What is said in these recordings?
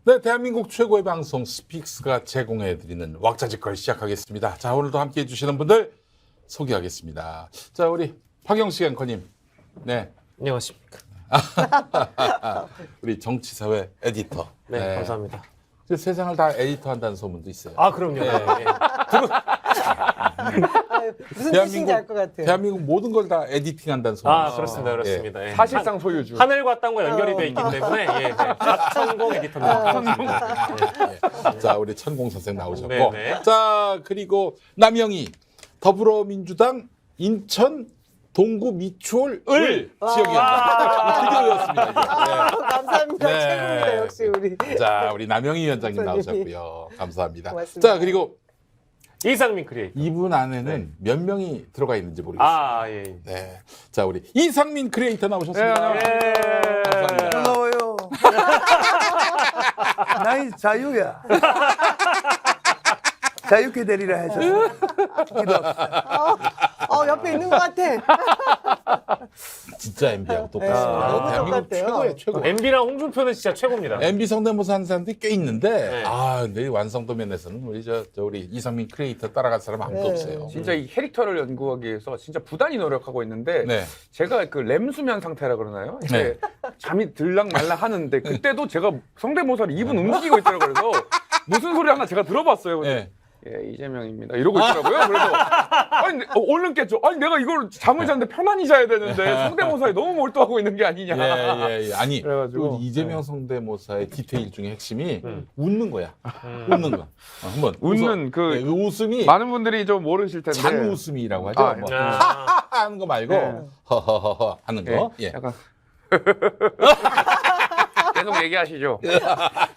네, 대한민국 최고의 방송 스픽스가 제공해드리는 왁자지껄 시작하겠습니다. 자, 오늘도 함께해 주시는 분들 소개하겠습니다. 자, 우리 박영식 앵커님. 네. 안녕하십니까. 우리 정치사회 에디터. 네, 감사합니다. 세상을 다 에디터한다는 소문도 있어요. 아, 그럼요. 네. 무슨 뜻인지 알 것 같아요. 대한민국 모든 걸 다 에디팅한다는 소문이 있어요. 그렇습니다. 그렇습니다. 예. 사실상 소유주. 하늘과 땅과 연결이 되어 있기 때문에 박천공 에디터입니다. 자, 우리 천공 선생 나오셨고. 네네. 자, 그리고 남영희 더불어민주당 인천 동구 미추홀 을 지역위원장. 드디어 외웠습니다. 감사합니다. 네. 최고입니다. 역시 우리. 자, 우리 남영희 위원장님 선생님. 나오셨고요. 감사합니다. 고맙습니다. 자, 그리고 이상민 크리에이터. 이분 안에는 몇 명이 들어가 있는지 모르겠어요. 아, 예. 네. 자, 우리 이상민 크리에이터 나오셨습니다. 예. 감사합니다. 반가워요. 나의 자유야. 자유케 되리라 해서 기도합시다. 옆에 있는 것 같아. 진짜 MB하고 똑같습니다. 너무 대한민국 똑같아요. 최고예요, 최고. MB랑 홍준표는 진짜 최고입니다. MB 성대모사 하는 사람들이 꽤 있는데, 네. 근데 완성도 면에서는 우리 우리 이상민 크리에이터 따라갈 사람 아무도 네. 없어요. 진짜 이 캐릭터를 연구하기 위해서 진짜 부단히 노력하고 있는데 네. 제가 그 렘수면 상태라 그러나요? 이제 잠이 들락말락 하는데 그때도 제가 성대모사를 입은 움직이고 있더라고요. 그래서 무슨 소리 하나 제가 들어봤어요. 근데 네. 예, 이재명입니다. 이러고 있더라고요. 그래서 아니 얼른 깼죠. 아니 내가 이걸 잠을 잤는데 편안히 자야 되는데 성대모사에 너무 몰두하고 있는 게 아니냐. 예. 아니, 그래가지고, 또 이재명 성대모사의 디테일 중에 핵심이 웃는 거야. 웃는 거. 한번 웃는 웃어. 그 네, 웃음이 많은 분들이 좀 모르실 텐데 잔웃음이라고 하죠. 아, 뭐. 네. 하하하 하는 거 말고 네. 허허허허 하는 거. 예. 약간 계속 얘기하시죠.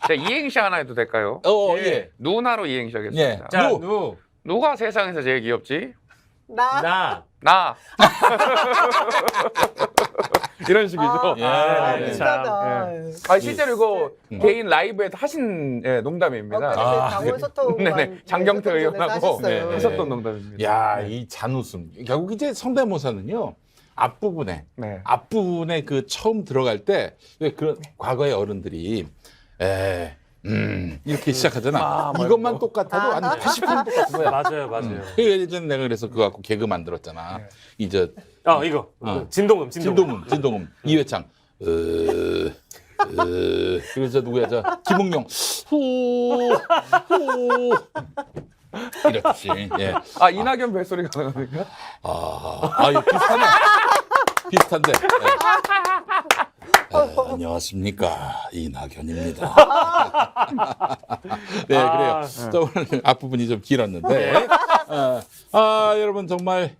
자, 이행시 하나 해도 될까요? 예. 누나로 이행시 하겠습니다. 예. 자, 누. 누가 세상에서 제일 귀엽지? 나. 나. 이런 식이죠. 예. 비슷하다. 아, 실제로 이거 음. 개인 라이브에서 하신 농담입니다. 당원 소통. 네네. 장경태 의원하고 네. 하셨던 농담입니다. 야, 이 잔웃음. 결국 이제 성대모사는요. 앞부분에 그 처음 들어갈 때 왜 그런 과거의 어른들이 이렇게 시작하잖아. 이것만 똑같아도 한 80% 똑같은 거야. 맞아요. 예전에 내가 그래서 그거 갖고 개그 만들었잖아. 이제 이거. 어. 진동음. 진동음 이회창 그래서 누구야 김웅룡 후 이렇지. 예. 아, 이낙연 벨소리가 나갑니까? 이거 비슷하네. 비슷한데. 안녕하십니까, 이낙연입니다. 네, 그래요. 자, 오늘 앞부분이 좀 길었는데, 여러분 정말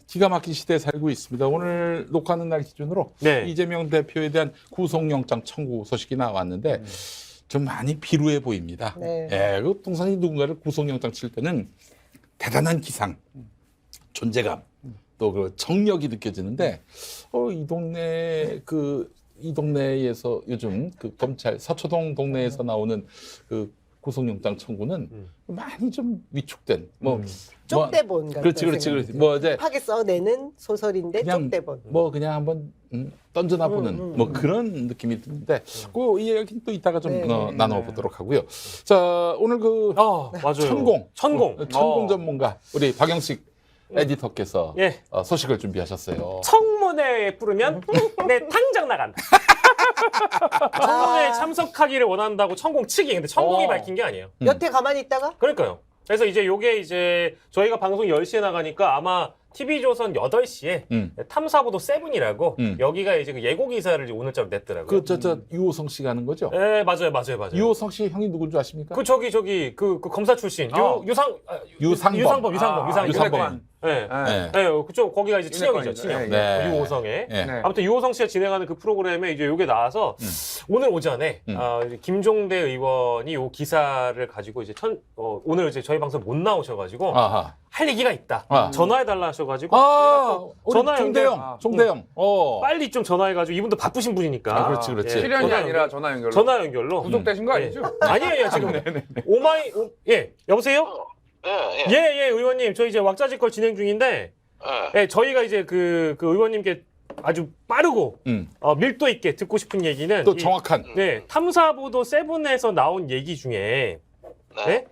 기가 막힌 시대에 살고 있습니다. 오늘 녹화하는 날 기준으로 네. 이재명 대표에 대한 구속영장 청구 소식이 나왔는데 좀 많이 비루해 보입니다. 네. 예, 그 통상 누군가를 구속영장 칠 때는 대단한 기상, 존재감, 또 그 정력이 느껴지는데 이 동네에서 요즘 그 검찰 서초동 동네에서 나오는 그 구속영장 청구는 많이 좀 위축된 쪽대본 같은 그렇지. 뭐 이제 하게 써내는 소설인데 쪽대본. 그냥 한번 던져나 보는 뭐 그런 느낌이 드는데 그 이야기는 또 이따가 좀 나눠보도록 하고요. 자, 오늘 맞아요. 천공 전문가 우리 박영식 에디터께서 예. 소식을 준비하셨어요. 청문회에 부르면 내 당장 나간다. 청문회에 참석하기를 원한다고 천공 측이 근데 천공이 밝힌 게 아니에요. 여태 가만히 있다가 그러니까요. 그래서 요게 이제 저희가 방송 10시에 나가니까 아마 TV조선 8시에 탐사보도 7이라고 여기가 이제 그 예고 기사를 이제 오늘자로 냈더라고요. 유호성 씨가 하는 거죠? 네, 맞아요. 유호성 씨 형이 누군 줄 아십니까? 그 검사 출신 유상범. 유상범. 네. 그쪽 거기가 이제 친형이죠, 친형. 네. 유호성의. 네. 아무튼 유호성 씨가 진행하는 그 프로그램에 이제 요게 나와서 오늘 오전에 이제 김종대 의원이 요 기사를 가지고 이제 오늘 이제 저희 방송 못 나오셔가지고 할 얘기가 있다. 전화해달라 하셔가지고 종대영. 빨리 좀 전화해가지고 이분도 바쁘신 분이니까. 그렇지. 예, 출연이 아니라 전화 연결로. 전화 연결로. 구속되신 거 아니죠? 아니에요 지금. 여보세요? 예, 의원님. 저희 이제 왁자지껄 진행 중인데, 예, 저희가 이제 그 의원님께 아주 빠르고 밀도 있게 듣고 싶은 얘기는 또 정확한. 네, 탐사보도 7에서 나온 얘기 중에 네?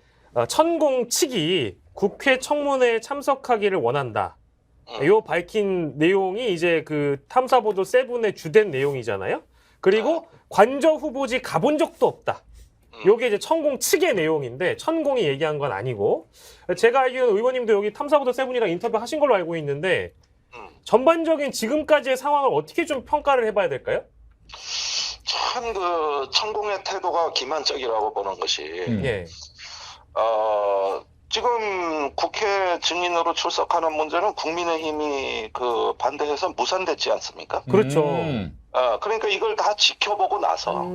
천공 측이 국회 청문회에 참석하기를 원한다. 요 밝힌 내용이 이제 그 탐사보도 7의 주된 내용이잖아요. 그리고 관저 후보지 가본 적도 없다. 요게 이제 천공 측의 내용인데 천공이 얘기한 건 아니고 제가 알기로는 의원님도 여기 탐사보도 7이랑 인터뷰 하신 걸로 알고 있는데 전반적인 지금까지의 상황을 어떻게 좀 평가를 해봐야 될까요? 참 그 천공의 태도가 기만적이라고 보는 것이 예. 지금 국회 증인으로 출석하는 문제는 국민의힘이 그 반대해서 무산됐지 않습니까? 그렇죠. 그러니까 이걸 다 지켜보고 나서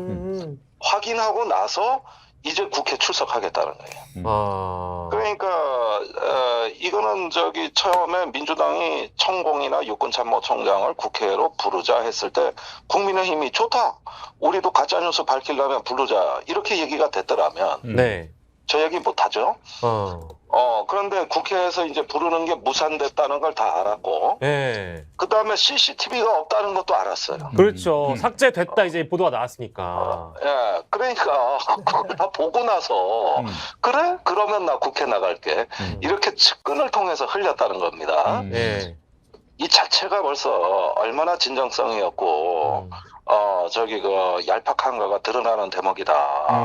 확인하고 나서 이제 국회 출석하겠다는 거예요. 그러니까 이거는 저기 처음에 민주당이 천공이나 육군참모총장을 국회로 부르자 했을 때 국민의힘이 좋다. 우리도 가짜뉴스 밝히려면 부르자. 이렇게 얘기가 됐더라면 네. 저 얘기 못하죠. 그런데 국회에서 이제 부르는 게 무산됐다는 걸 다 알았고, 네. 그 다음에 CCTV가 없다는 것도 알았어요. 그렇죠. 삭제됐다 이제 보도가 나왔으니까. 예, 그러니까 그걸 다 보고 나서 그래? 그러면 나 국회 나갈게. 이렇게 측근을 통해서 흘렸다는 겁니다. 예. 이 자체가 벌써 얼마나 진정성이었고, 저기 그 얄팍한가가 드러나는 대목이다.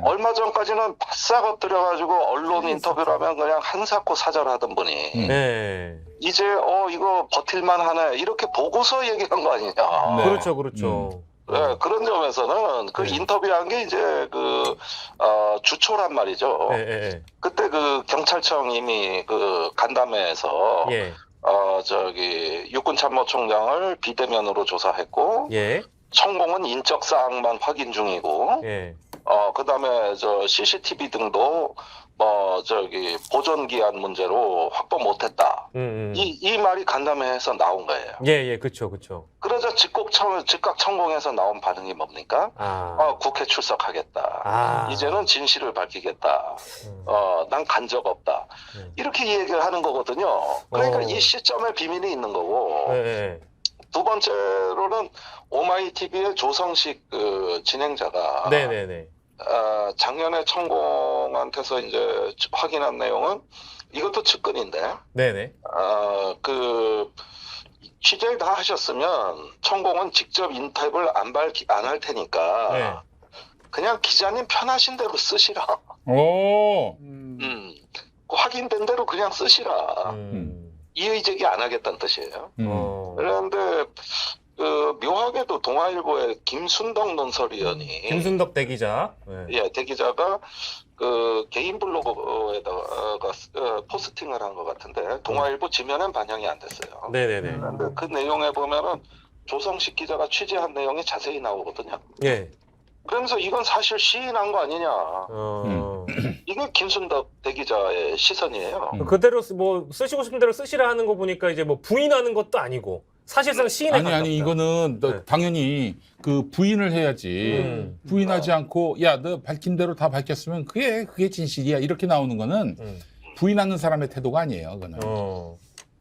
얼마 전까지는 바싹 엎드려가지고 언론 인터뷰를 하면 그냥 한사코 사절하던 분이 네. 이제 이거 버틸만 하네 이렇게 보고서 얘기한 거 아니냐. 네. 그렇죠, 그렇죠. 네, 그런 점에서는 그 인터뷰한 게 이제 그 주초란 말이죠. 그때 그 경찰청 이미 그 간담회에서 예. 저기 육군참모총장을 비대면으로 조사했고 예. 천공은 인적 사항만 확인 중이고 예. 그다음에 저 CCTV 등도 저기 보존 기한 문제로 확보 못했다. 이 말이 간담회에서 나온 거예요. 예, 그렇죠, 그렇죠. 그러자 즉각 천공에서 나온 반응이 뭡니까? 국회 출석하겠다. 이제는 진실을 밝히겠다. 난 간 적 없다. 이렇게 얘기를 하는 거거든요. 그러니까 이 시점에 비밀이 있는 거고. 두 번째로는 오마이TV의 조성식 그 진행자가 네네네. 작년에 천공한테서 이제 확인한 내용은 이것도 측근인데, 네네. 그 취재를 다 하셨으면 천공은 직접 인터뷰를 안 할 테니까 네. 그냥 기자님 편하신 대로 쓰시라. 확인된 대로 그냥 쓰시라. 이의 제기 안 하겠다는 뜻이에요. 그런데 그 묘하게도 동아일보의 김순덕 논설위원이 김순덕 대기자. 예, 대기자가 그 개인 블로그에다가 포스팅을 한 것 같은데 동아일보 지면엔 반영이 안 됐어요. 네네네. 그런데 그 내용에 보면은 조성식 기자가 취재한 내용이 자세히 나오거든요. 예. 그러면서 이건 사실 시인한 거 아니냐. 이게 김순덕 대기자의 시선이에요. 그대로 뭐 쓰시고 싶은 대로 쓰시라 하는 거 보니까 이제 뭐 부인하는 것도 아니고 사실상 시인에 아니 이거는 당연히 그 부인을 해야지. 부인하지 않고 야 너 밝힌 대로 다 밝혔으면 그게 진실이야 이렇게 나오는 거는 부인하는 사람의 태도가 아니에요. 그거는.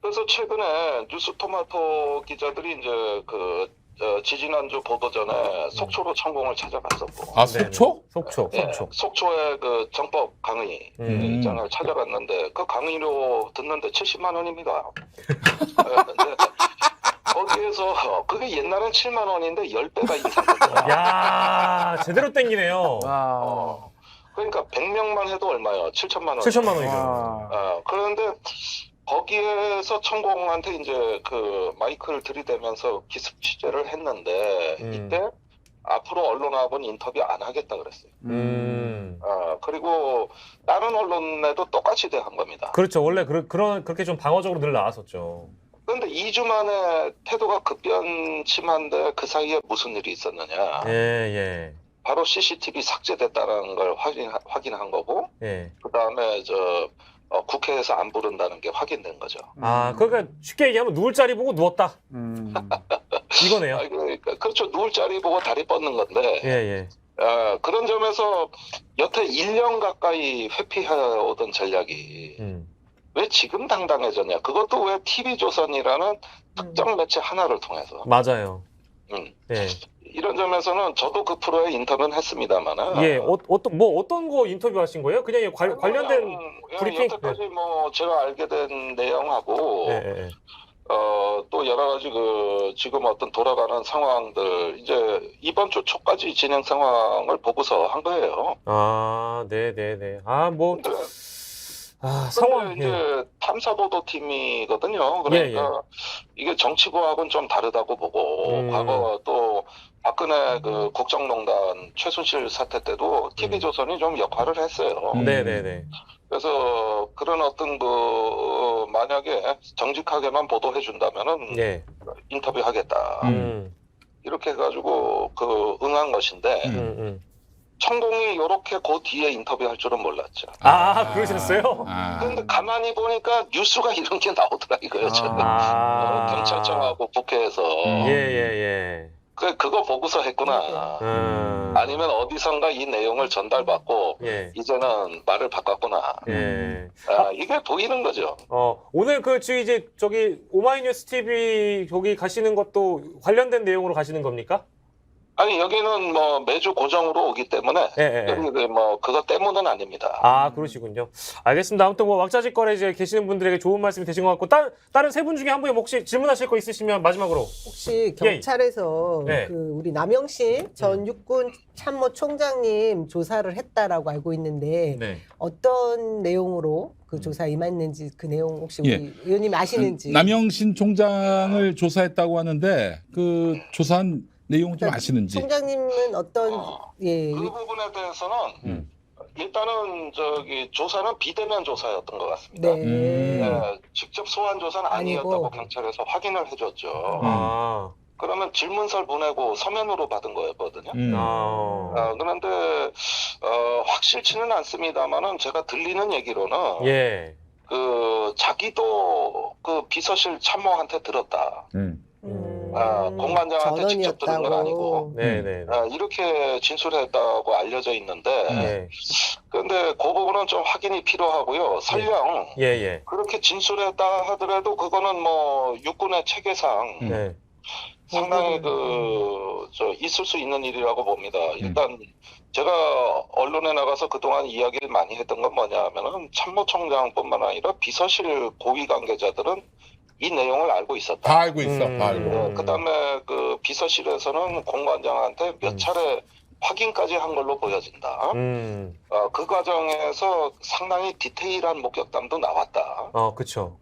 그래서 최근에 뉴스토마토 기자들이 이제 그 지지난주 보도 전에 속초로 천공을 찾아갔었고. 속초? 속초. 예, 속초의 그 정법 강의 장을 찾아갔는데 그 강의료 듣는데 70만 원입니다. 근데 거기에서 그게 옛날엔 7만 원인데 10배가 인상됐어요. 야, 제대로 땡기네요. 그러니까 100명만 해도 얼마요? 7천만 원. 7천만 원이죠. 그런데 거기에서 천공한테 이제 그 마이크를 들이대면서 기습 취재를 했는데 이때 앞으로 언론하고는 인터뷰 안 하겠다 그랬어요. 그리고 다른 언론에도 똑같이 대한 겁니다. 그렇죠. 원래 그렇게 좀 방어적으로 늘 나왔었죠. 그런데 2주 만에 태도가 급변심한데 그 사이에 무슨 일이 있었느냐. 예. 바로 CCTV 삭제됐다는 걸 확인한 거고. 예. 그다음에 국회에서 안 부른다는 게 확인된 거죠. 그러니까 쉽게 얘기하면 누울 자리 보고 누웠다. 이거네요. 그러니까 그렇죠. 누울 자리 보고 다리 뻗는 건데. 예. 그런 점에서 여태 1년 가까이 회피해오던 전략이 왜 지금 당당해졌냐? 그것도 왜 TV조선이라는 특정 매체 하나를 통해서. 맞아요. 예. 이런 점에서는 저도 그 프로에 인터뷰는 했습니다만은. 예, 어떤 거 인터뷰하신 거예요? 그냥 관련된 브리핑? 여태까지 뭐 제가 알게 된 내용하고 예. 또 여러 가지 지금 어떤 돌아가는 상황들 이제 이번 주 초까지 진행 상황을 보고서 한 거예요. 아, 네네네. 상황 이제 탐사보도 팀이거든요. 그러니까 이게 정치부하고는 좀 다르다고 보고 과거 또 박근혜 그 국정농단 최순실 사태 때도 TV조선이 좀 역할을 했어요. 네네네. 그래서 그런 어떤 만약에 정직하게만 보도해 준다면은 인터뷰하겠다. 이렇게 해가지고 응한 것인데 천공이 이렇게 그 뒤에 인터뷰할 줄은 몰랐죠. 그러셨어요? 근데 가만히 보니까 뉴스가 이런 게 나오더라 이거요. 경찰청하고 국회에서. 예. 그거 보고서 했구나. 아니면 어디선가 이 내용을 전달받고 이제는 말을 바꿨구나. 이게 보이는 거죠. 오늘 저기 오마이뉴스 TV 저기 가시는 것도 관련된 내용으로 가시는 겁니까? 아니 여기는 뭐 매주 고정으로 오기 때문에 뭐 그것 때문은 아닙니다. 그러시군요. 알겠습니다. 아무튼 뭐 왁자지껄에 이제 계시는 분들에게 좋은 말씀이 되신 것 같고 다른 세 분 중에 한 분이 혹시 질문하실 거 있으시면 마지막으로. 혹시 경찰에서 우리 남영신 전 육군 참모총장님 조사를 했다라고 알고 있는데 어떤 내용으로 그 조사 임했는지 그 내용 혹시 우리 의원님이 아시는지. 남영신 총장을 조사했다고 하는데 그 조사한 내용 좀 아시는지. 총장님은 어떤 그 부분에 대해서는 일단은 조사는 비대면 조사였던 것 같습니다. 직접 소환 조사는 아니었다고 경찰에서 확인을 해줬죠. 그러면 질문서를 보내고 서면으로 받은 거였거든요. 그런데 확실치는 않습니다만은 제가 들리는 얘기로는 자기도 그 비서실 참모한테 들었다. 공관장한테 직접 들은 건 아니고 이렇게 진술했다고 알려져 있는데 그런데 그 부분은 좀 확인이 필요하고요. 설령 그렇게 진술했다 하더라도 그거는 뭐 육군의 체계상 상당히 있을 수 있는 일이라고 봅니다. 일단 제가 언론에 나가서 그동안 이야기를 많이 했던 건 뭐냐 하면은 참모총장뿐만 아니라 비서실 고위 관계자들은 이 내용을 알고 있었다. 다 알고 있어. 다 알고. 그다음에 그 비서실에서는 공관장한테 몇 차례 확인까지 한 걸로 보여진다. 그 과정에서 상당히 디테일한 목격담도 나왔다. 그렇죠.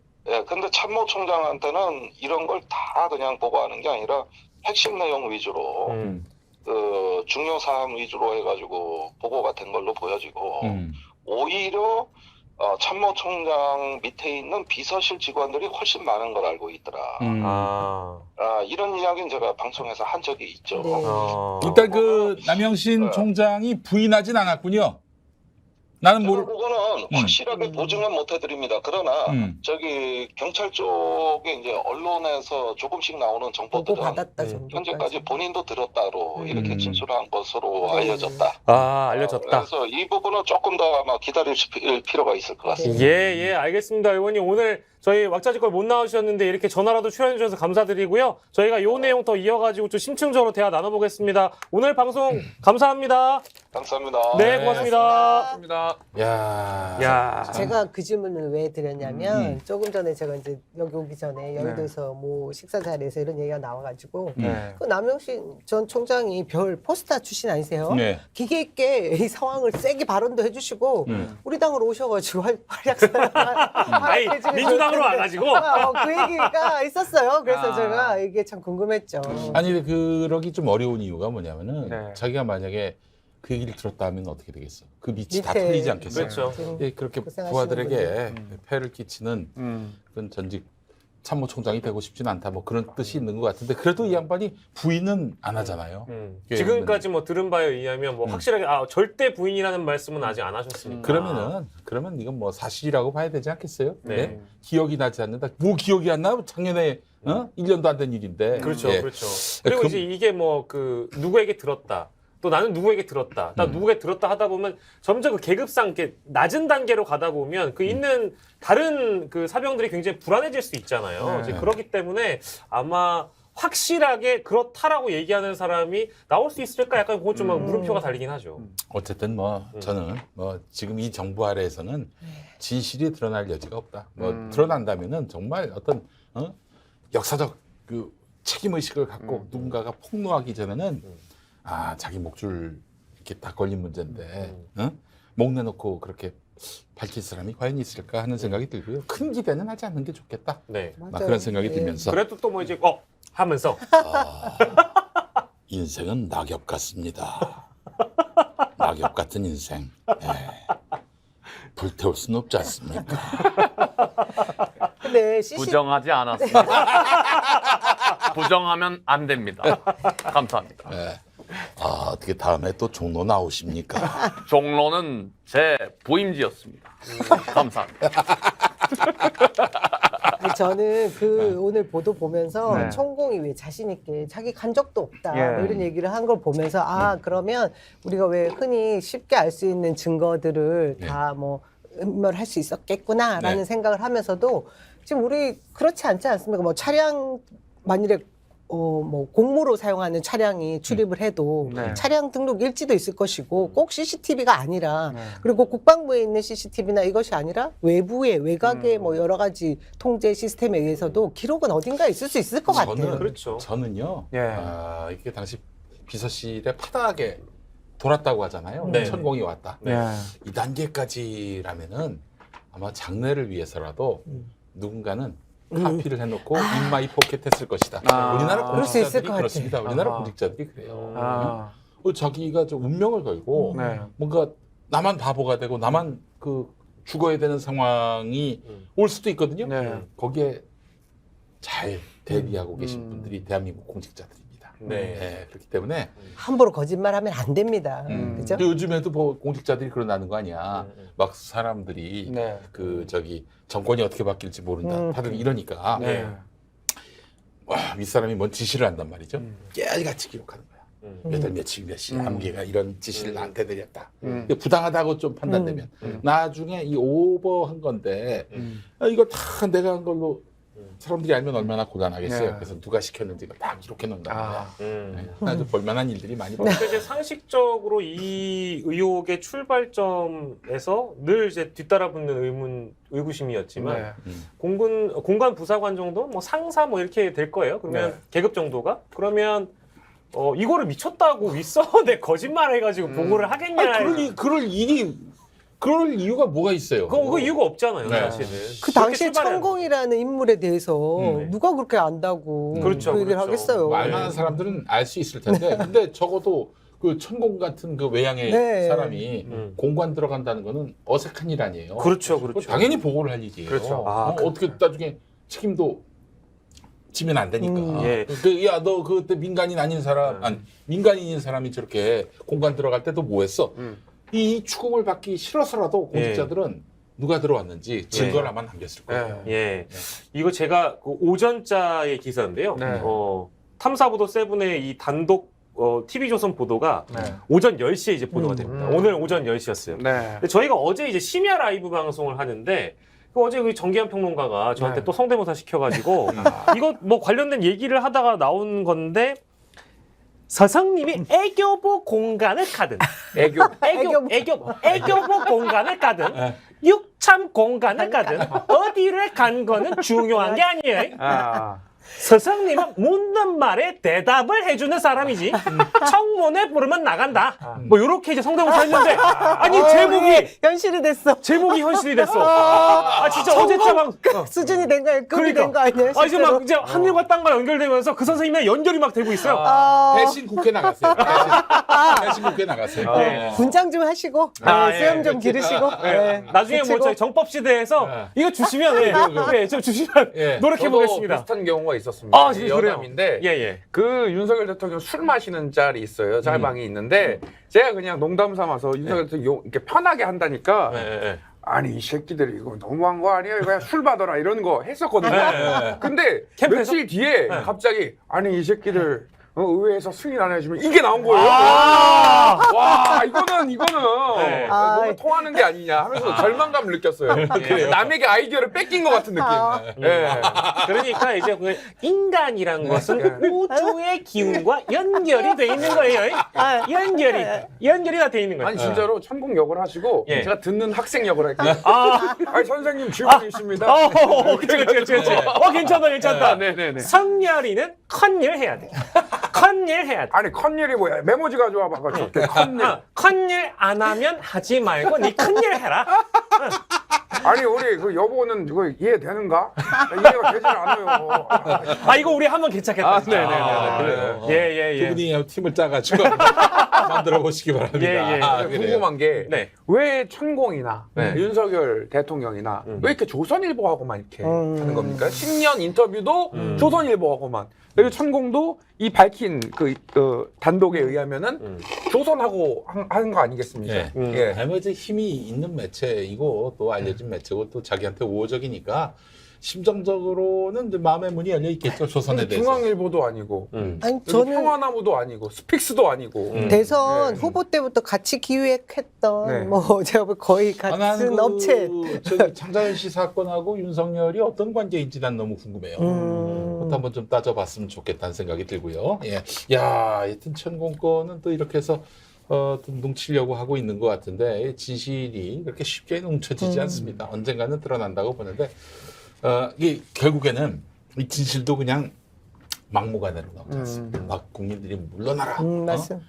근데 참모총장한테는 이런 걸 다 그냥 보고하는 게 아니라 핵심 내용 위주로 중요 사항 위주로 해가지고 보고가 된 걸로 보여지고 오히려 참모총장 밑에 있는 비서실 직원들이 훨씬 많은 걸 알고 있더라. 이런 이야기는 제가 방송에서 한 적이 있죠. 일단 그 남영신 총장이 부인하진 않았군요. 나는 그거는 확실하게 보증은 못 해드립니다. 그러나 경찰 쪽에 이제 언론에서 조금씩 나오는 정보들은 현재까지 본인도 들었다로 이렇게 진술한 것으로 알려졌다. 알려졌다. 그래서 이 부분은 조금 더 아마 기다릴 필요가 있을 것 같습니다. 알겠습니다. 의원님 오늘 저희 왁자지껄 못 나오셨는데 이렇게 전화라도 출연해 주셔서 감사드리고요. 저희가 요 내용 더 이어가지고 좀 심층적으로 대화 나눠보겠습니다. 오늘 방송 감사합니다. 감사합니다. 네, 고맙습니다. 제가 그 질문을 왜 드렸냐면 조금 전에 제가 이제 여기 오기 전에 여의도에서 뭐 식사 자리에서 이런 얘기가 나와가지고 그 남영신 전 총장이 별 포스타 출신 아니세요? 기계 있게 이 상황을 세게 발언도 해주시고 우리 당으로 오셔가지고 활약사 민주당으로 와가지고 그 얘기가 있었어요. 그래서 제가 이게 참 궁금했죠. 아니 그러기 좀 어려운 이유가 뭐냐면은 자기가 만약에 그 얘기를 들었다 하면 어떻게 되겠어? 그 밑이 다 틀리지 않겠어요? 그렇죠. 그렇게 부하들에게 폐를 끼치는 그런 전직 참모총장이 되고 싶지는 않다. 뭐 그런 뜻이 있는 것 같은데 그래도 이 양반이 부인은 안 하잖아요. 지금까지 뭐 들은 바에 의하면 뭐 확실하게 절대 부인이라는 말씀은 아직 안 하셨습니다. 그러면 이건 뭐 사실이라고 봐야 되지 않겠어요? 기억이 나지 않는다. 뭐 기억이 안 나? 작년에 1년도 안 된 일인데. 그렇죠. 그리고 이제 이게 뭐 누구에게 들었다. 또 나는 누구에게 들었다. 나 누구에게 들었다 하다 보면 점점 그 계급상 이렇게 낮은 단계로 가다 보면 그 있는 다른 그 사병들이 굉장히 불안해질 수 있잖아요. 이제 그렇기 때문에 아마 확실하게 그렇다라고 얘기하는 사람이 나올 수 있을까? 약간 그건 좀 물음표가 달리긴 하죠. 어쨌든 뭐 저는 뭐 지금 이 정부 아래에서는 진실이 드러날 여지가 없다. 뭐 드러난다면은 정말 어떤 역사적 그 책임 의식을 갖고 누군가가 폭로하기 전에는 자기 목줄 이렇게 다 걸린 문제인데 목 내놓고 그렇게 밝힐 사람이 과연 있을까 하는 생각이 들고요. 큰 기대는 하지 않는 게 좋겠다. 네. 그런 생각이 들면서 그래도 또 뭐 이제 하면서 인생은 낙엽 같습니다. 낙엽 같은 인생. 불태울 수는 없지 않습니까? 근데 부정하지 않았습니다. 부정하면 안 됩니다. 감사합니다. 어떻게 다음에 또 종로 나오십니까? 종로는 제 부임지였습니다. 감사합니다. 저는 오늘 보도 보면서 천공이 왜 자신 있게 자기 간 적도 없다 뭐 이런 얘기를 한 걸 보면서 그러면 우리가 왜 흔히 쉽게 알 수 있는 증거들을 다 뭐 음모를 할 수 있었겠구나라는 생각을 하면서도 지금 우리 그렇지 않지 않습니까? 뭐 차량 만일에 뭐 공무로 사용하는 차량이 출입을 해도 차량 등록 일지도 있을 것이고 꼭 CCTV가 아니라 그리고 국방부에 있는 CCTV나 이것이 아니라 외곽의 뭐 여러 가지 통제 시스템에 의해서도 기록은 어딘가에 있을 수 있을 것 같아요. 그렇죠. 저는요. 이게 당시 비서실에 파다하게 돌았다고 하잖아요. 네. 천공이 왔다. 네. 이 단계까지라면은 아마 장래를 위해서라도 누군가는 카피를 해놓고 인마이 포켓했을 것이다. 우리나라 그럴 수 있을 공직자들이 것 그렇습니다. 우리나라 공직자들이 그래요. 자기가 좀 운명을 걸고 뭔가 나만 바보가 되고 나만 그 죽어야 되는 상황이 올 수도 있거든요. 거기에 잘 대비하고 계신 분들이 대한민국 공직자들입니다. 그렇기 때문에 함부로 거짓말하면 안 됩니다. 그죠? 요즘에도 뭐 공직자들이 그러나는 거 아니야. 막 사람들이 정권이 어떻게 바뀔지 모른다. 다들 이러니까 윗사람이 뭔 지시를 한단 말이죠. 깨알같이 기록하는 거야. 몇 월 며칠 몇 시 아무개가 이런 지시를 나한테 내렸다. 부당하다고 좀 판단되면 나중에 이 오버한 건데 이거 다 내가 한 걸로 사람들이 알면 얼마나 곤란하겠어요. 그래서 누가 시켰는지가 다 기록해 놓는다는 거야. 아주 볼만한 일들이 많이 벌어요. 이제 상식적으로 이 의혹의 출발점에서 늘 이제 뒤따라 붙는 의구심이었지만 공관 부사관 정도, 뭐 상사 뭐 이렇게 될 거예요. 그러면 계급 정도가 그러면 이거를 미쳤다고 윗선에 거짓말 해가지고 보고를 하겠냐? 그럴 이유가 뭐가 있어요? 그 이유가 없잖아요, 사실은. 그 당시에 천공이라는 인물에 대해서 누가 그렇게 안다고 그 얘기를 하겠어요. 말만한 사람들은 알 수 있을 텐데, 근데 적어도 그 천공 같은 그 외양의 사람이 공관 들어간다는 거는 어색한 일 아니에요. 그렇죠. 당연히 보고를 할 일이에요. 그렇죠. 어떻게 나중에 책임도 지면 안 되니까. 야, 너 그때 민간인 아닌 사람, 민간인인 사람이 저렇게 공관 들어갈 때도 뭐 했어? 이 추궁을 받기 싫어서라도 공직자들은 누가 들어왔는지 증거를 아마 남겼을 거예요. 이거 제가 그 오전자의 기사인데요. 탐사보도 세븐의 이 단독 TV조선 보도가 오전 10시에 이제 보도가 됩니다. 오늘 오전 10시였어요. 근데 저희가 어제 이제 심야 라이브 방송을 하는데 어제 그 정기한 평론가가 저한테 또 성대모사 시켜가지고 이거 뭐 관련된 얘기를 하다가 나온 건데 서성님이 애교보 공간을 가든 애교보 공간을 가든 육참 공간을 가든 어디를 간 거는 중요한 게 아니에요. 서성님은 묻는 말에 대답을 해주는 사람이지 청문회 부르면 나간다. 뭐 이렇게 이제 성대모사 했는데 아니 제목이 현실이 됐어. 제목이 현실이 됐어. 진짜 어제자방 수준이 된 거야. 급이 된 거 아니야? 이제 막 이제 하늘과 땅과 연결되면서 그 선생님의 연결이 막 되고 있어요. 대신 국회 나갔어요. 대신 국회 나갔어요. 분장 좀 하시고 수염 좀 기르시고. 나중에 뭐 저희 정법 시대에서 이거 주시면 좀 주시면 노력해 보겠습니다. 비슷한 경우가 있었습니다. 여담인데 그 윤석열 대통령 술 마시는 짤이 있어요. 짤방이 있는데 제가 그냥 농담 삼아서 윤석열 대통령 이렇게 편하게 한다니까 아니 이 새끼들이 이거 너무한 거 아니야? 그냥 술 받아라 이런 거 했었거든요. 근데 캠프에서? 며칠 뒤에 갑자기 아니 이 새끼들 의회에서 승인 안 해주면 이게 나온 거예요. 와 이거는 네. 너무 통하는 게 아니냐 하면서 절망감을 느꼈어요. 남에게 아이디어를 뺏긴 것 같은 느낌. 네. 그러니까 이제 그 인간이란 것은 우주의 기운과 연결이 돼 있는 거예요. 연결이 다 돼 있는 거예요. 아니 진짜로 천공 역을 하시고 예. 제가 듣는 학생 역을 할게요. 아니 선생님 질문이 있습니다. 그치. 괜찮다. 네네네. 선열이는 컨일 해야 돼. 컨일 해야 돼. 아니 컨일이 뭐야? 메모지 가져와 봐가 좋게 컨일. 컨일 안 하면 하지 말고 네 큰일 해라. 아니 우리 그 여보는 이거 이해되는가? 이해가 되질 않아요. 이거 우리 한번 개착했다. 네네네. 예. 두 분이 팀을 짜가지고 만들어 보시기 바랍니다. 예. 그래요. 궁금한 게 네. 왜 천공이나 네. 윤석열 대통령이나 왜 이렇게 조선일보하고만 이렇게 하는 겁니까? 10년 인터뷰도 조선일보하고만. 그리고 천공도 이 밝힌 그 단독에 의하면은 조선하고 하는 거 아니겠습니까? 예. 예. 아니 이제 힘이 있는 매체이고 또 알려진 매체고 또 자기한테 우호적이니까 심정적으로는 이제 마음의 문이 열려 있겠죠. 조선에 대해서. 중앙일보도 아니고, 아니 저는 평화나무도 아니고, 스픽스도 아니고. 대선 네. 후보 때부터 같이 기획했던 네. 뭐 제가 보기엔 거의 같은 업체. 저기 장자연 씨 사건하고 윤석열이 어떤 관계인지 난 너무 궁금해요. 그것도 한번 좀 따져봤으면 좋겠다는 생각이 들고요. 예, 야, 하여튼 천공권은 또 이렇게 해서 좀 뭉치려고 하고 있는 것 같은데 진실이 그렇게 쉽게 뭉쳐지지 않습니다. 언젠가는 드러난다고 보는데 이게 결국에는 이 진실도 그냥 막무가내로 나오지 않습니다. 막 국민들이 물러나라. 맞습니다.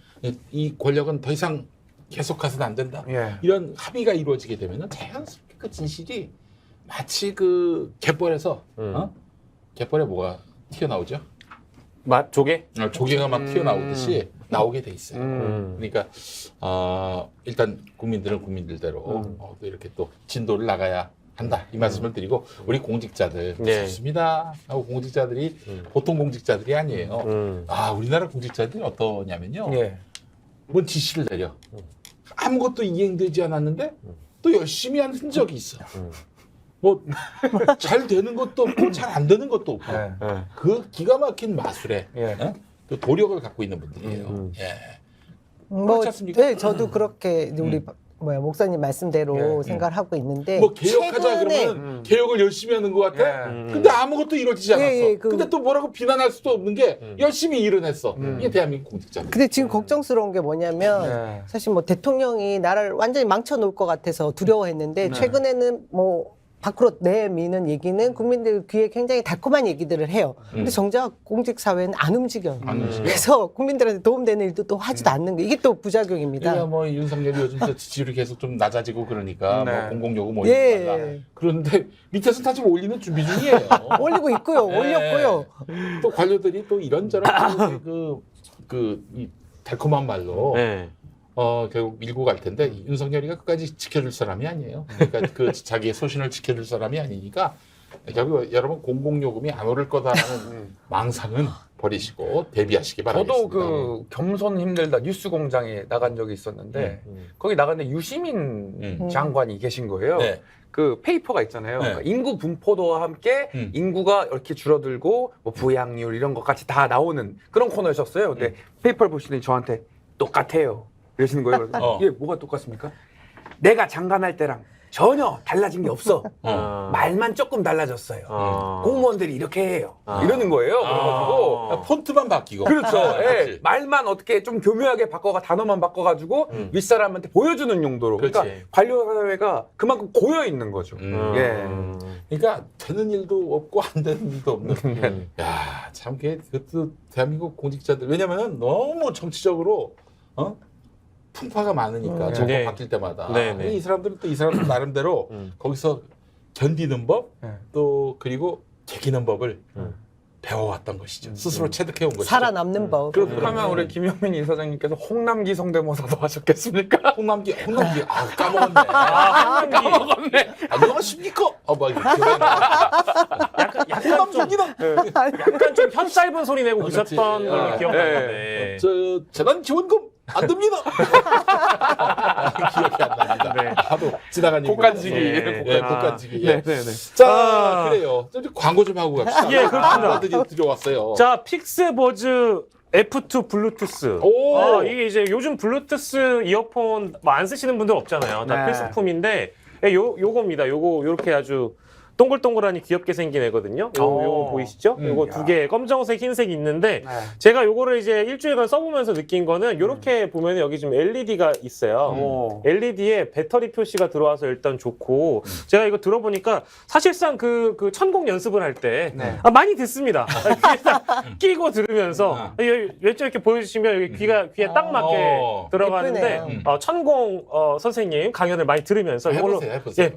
이 권력은 더 이상 계속해서는 안 된다. 예. 이런 합의가 이루어지게 되면 자연스럽게 그 진실이 마치 그 갯벌에서 갯벌에 뭐가 튀어나오죠? 조개? 조개가 막 튀어나오듯이 나오게 돼 있어요. 그러니까 일단 국민들은 국민들대로 또 이렇게 또 진도를 나가야 한다 이 말씀을 드리고 우리 공직자들 네. 좋습니다 하고 공직자들이 보통 공직자들이 아니에요. 우리나라 공직자들이 어떠냐면요. 예. 뭔 지시를 내려 아무것도 이행되지 않았는데 또 열심히 한 흔적이 있어. 뭐 잘 되는 것도 없고 잘 안 되는 것도 없고 예. 그 기가 막힌 마술에 예. 또 도력을 갖고 있는 분들이에요. 예. 뭐, 그렇지 않습니까? 네, 저도 그렇게 이제 우리 목사님 말씀대로 생각을 하고 있는데 뭐 개혁하자 최근에 그러면 개혁을 열심히 하는 것 같아. 예. 근데 아무것도 이루어지지 않았어. 그- 근데 또 뭐라고 비난할 수도 없는 게 열심히 일은 했어. 이게 대한민국 공직자들. 근데 지금 걱정스러운 게 뭐냐면 네. 사실 뭐 대통령이 나라를 완전히 망쳐놓을 것 같아서 두려워했는데 최근에는 뭐 밖으로 내미는 얘기는 국민들 귀에 굉장히 달콤한 얘기들을 해요. 근데 정작 공직 사회는 안 움직여요. 안 움직여. 그래서 국민들한테 도움되는 일도 또 하지도 않는 게 이게 또 부작용입니다. 그러니까 뭐 윤석열이 요즘 또 지지율이 계속 좀 낮아지고 그러니까 네. 뭐 공공요금 올리고 예. 그런데 밑에서 다 지금 올리는 준비 중이에요. 올리고 있고요. 올렸고요. 또 관료들이 또 이런저런 이 달콤한 말로 네. 결국 밀고 갈 텐데 윤석열이가 끝까지 지켜줄 사람이 아니에요. 그러니까 그 자기의 소신을 지켜줄 사람이 아니니까 결국 여러분 공공요금이 안 오를 거다라는 망상은 버리시고 대비하시기 바랍니다. 저도 그 겸손 힘들다 뉴스공장에 나간 적이 있었는데 거기 나갔는데 유시민 장관이 계신 거예요. 네. 그 페이퍼가 있잖아요. 네. 그러니까 인구 분포도와 함께 인구가 이렇게 줄어들고 뭐 부양률 이런 것까지 다 나오는 그런 코너였었어요. 근데 페이퍼를 보시더니 저한테 똑같아요. 이러시는 거예요. 그래서 이게 뭐가 똑같습니까? 내가 장관할 때랑 전혀 달라진 게 없어. 말만 조금 달라졌어요. 공무원들이 이렇게 해요. 이러는 거예요. 그래가지고 폰트만 바뀌고. 그렇죠. 예. 그렇지. 말만 어떻게 좀 교묘하게 단어만 바꿔가지고 윗사람한테 보여주는 용도로. 그러니까 그렇지. 관료 사회가 그만큼 고여 있는 거죠. 예. 그러니까 되는 일도 없고 안 되는 일도 없는. 야, 참 그것도 대한민국 공직자들 왜냐면은 너무 정치적으로 풍파가 많으니까 정권 네. 바뀔 때마다 네, 네. 이 사람들은 또 이 사람들 나름대로 거기서 견디는 법, 또 그리고 개기는 법을 배워왔던 것이죠. 스스로 체득해온 것이죠. 살아남는 법. 그렇다면 우리 김영민 이사장님께서 홍남기 성대모사도 하셨겠습니까? 홍남기 까먹었네. 까먹었네. 안녕하십니까? 막 이렇게 약간 좀 혀 짧은 소리 내고 그렇지. 계셨던 걸로 기억나는데. 저 재난 지원금 안 됩니다. 기억이 안 납니다. 네. 하도 지나간 일. 곡간지기. 곡간지기. 네, 네, 네. 자, 그래요. 좀 광고 좀 하고 갑시다. 예, 그렇습니다. 들이 들어왔어요. 자, 픽스버즈 F2 블루투스. 이게 이제 요즘 블루투스 이어폰 뭐 안 쓰시는 분들 없잖아요. 다 네. 필수품인데 요겁니다. 요렇게 아주 동글동글하니 귀엽게 생긴 애거든요. 요거 보이시죠? 요거 두 개, 검정색, 흰색이 있는데 네. 제가 요거를 이제 일주일간 써보면서 느낀 거는 요렇게 보면 여기 좀 LED가 있어요. LED에 배터리 표시가 들어와서 일단 좋고 제가 이거 들어보니까 사실상 그 천곡 연습을 할 때 네. 많이 듣습니다. 귀에다 끼고 들으면서 왼쪽 이렇게 보여주시면 여기 귀에 딱 맞게 들어가는데 천곡 선생님 강연을 많이 들으면서 이걸로 해보세요.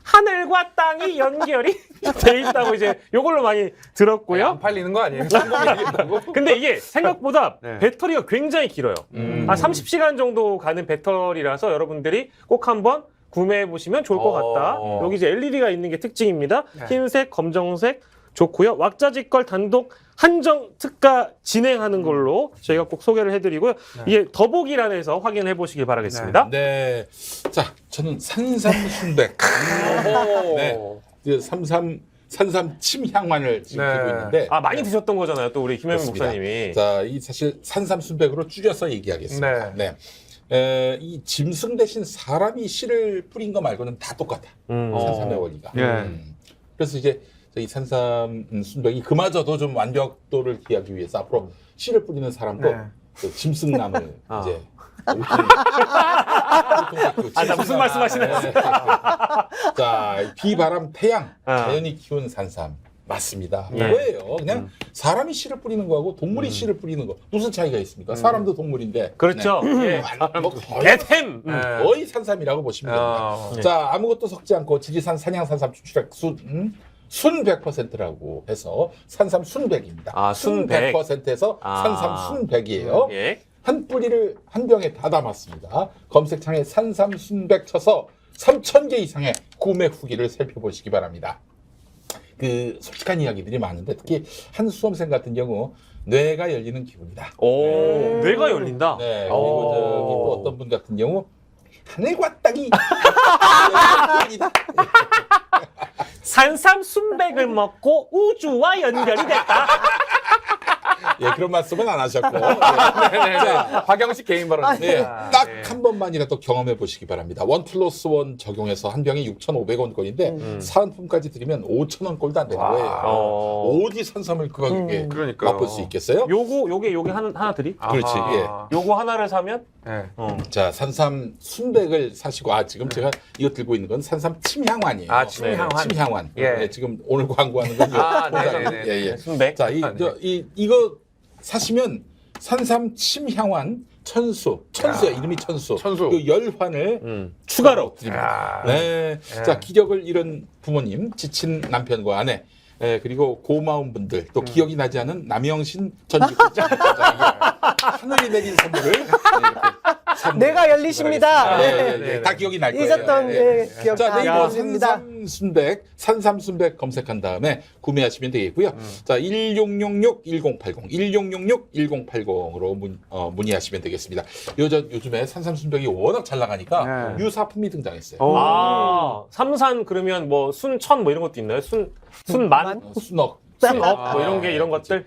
하늘과 땅이 연결이 돼 있다고 이제 요걸로 많이 들었고요. 안 팔리는 거 아니에요? 성공이 얘기했다고? 근데 이게 생각보다 네. 배터리가 굉장히 길어요. 한 30시간 정도 가는 배터리라서 여러분들이 꼭 한번 구매해 보시면 좋을 것 같다. 여기 이제 LED가 있는 게 특징입니다. 네. 흰색, 검정색 좋고요. 왁자지껄 단독 한정 특가 진행하는 걸로 저희가 꼭 소개를 해드리고요. 이게 더보기란에서 확인해 보시길 바라겠습니다. 네. 자, 저는 산삼순백. 네. 그 산삼 침향환을 지금 네. 들고 있는데. 많이 드셨던 거잖아요. 또 우리 김현민 그렇습니다. 목사님이. 자, 이 사실 산삼순백으로 줄여서 얘기하겠습니다. 네. 이 짐승 대신 사람이 씨를 뿌린 거 말고는 다 똑같아. 산삼의 원리가. 그래서 이제 이 산삼순백이 그마저도 좀 완벽도를 기하기 위해서 앞으로 씨를 뿌리는 사람도 그 짐승남을 이제 나 무슨 말씀하시나요? 자, 비바람 태양 자연이 키운 산삼 맞습니다. 이거예요. 그냥 사람이 씨를 뿌리는 거하고 동물이 씨를 뿌리는 거 무슨 차이가 있습니까? 사람도 동물인데. 그렇죠. 네. 뭐 개템. 거의 산삼이라고 보시면 됩니다. 자, 아무것도 섞지 않고 지리산 산양산삼 추출액 순 100%라고 해서 산삼 순백입니다. 순 100%에서 산삼 순백이에요. 한 뿌리를 한 병에 다 담았습니다. 검색창에 산삼 순백 쳐서 3,000개 이상의 구매 후기를 살펴보시기 바랍니다. 그 솔직한 이야기들이 많은데 특히 한 수험생 같은 경우 뇌가 열리는 기분이다. 뇌가 열린다. 네. 그리고 저기 또 어떤 분 같은 경우 하늘과 땅이 열린다. 산삼 순백을 먹고 우주와 연결이 됐다. 예, 그런 말씀은 안 하셨고. 자, 박영식 개인 발언. 네, 딱 한 번만이라도 경험해 보시기 바랍니다. 1+1 적용해서 한 병에 6,500원권인데 사은품까지 드리면 5,000원 꼴도 안 되는 거예요. 어디 산삼을 그 가격에 맛볼 수 있겠어요? 요게 하나 드리? 그렇지. 예. 요거 하나를 사면 자, 산삼 순백을 사시고 지금 제가 이거 들고 있는 건 산삼 침향환이에요. 침향환. 침향환. 네, 지금 오늘 광고하는 건 네. 순백. 자, 이거 사시면 산삼 침향환 천수야 이름이 천수. 그 열환을 추가로 드립니다. 네. 자, 기력을 잃은 부모님, 지친 남편과 아내, 그리고 고마운 분들, 또 기억이 나지 않은 남영신 전직 하늘이 내린 선물을 이렇게 내가 열리십니다. 네. 다 기억이 날 거예요. 잊었던 기억 자, 다 네이버 나왔습니다. 산삼순백 검색한 다음에 구매하시면 되겠고요. 자, 1666-1080, 1666-1080으로 문의하시면 되겠습니다. 요즘에 산삼순백이 워낙 잘 나가니까 유사품이 등장했어요. 삼산 그러면 뭐 순천 뭐 이런 것도 있나요? 순만? 순억, 뭐 이런 것들?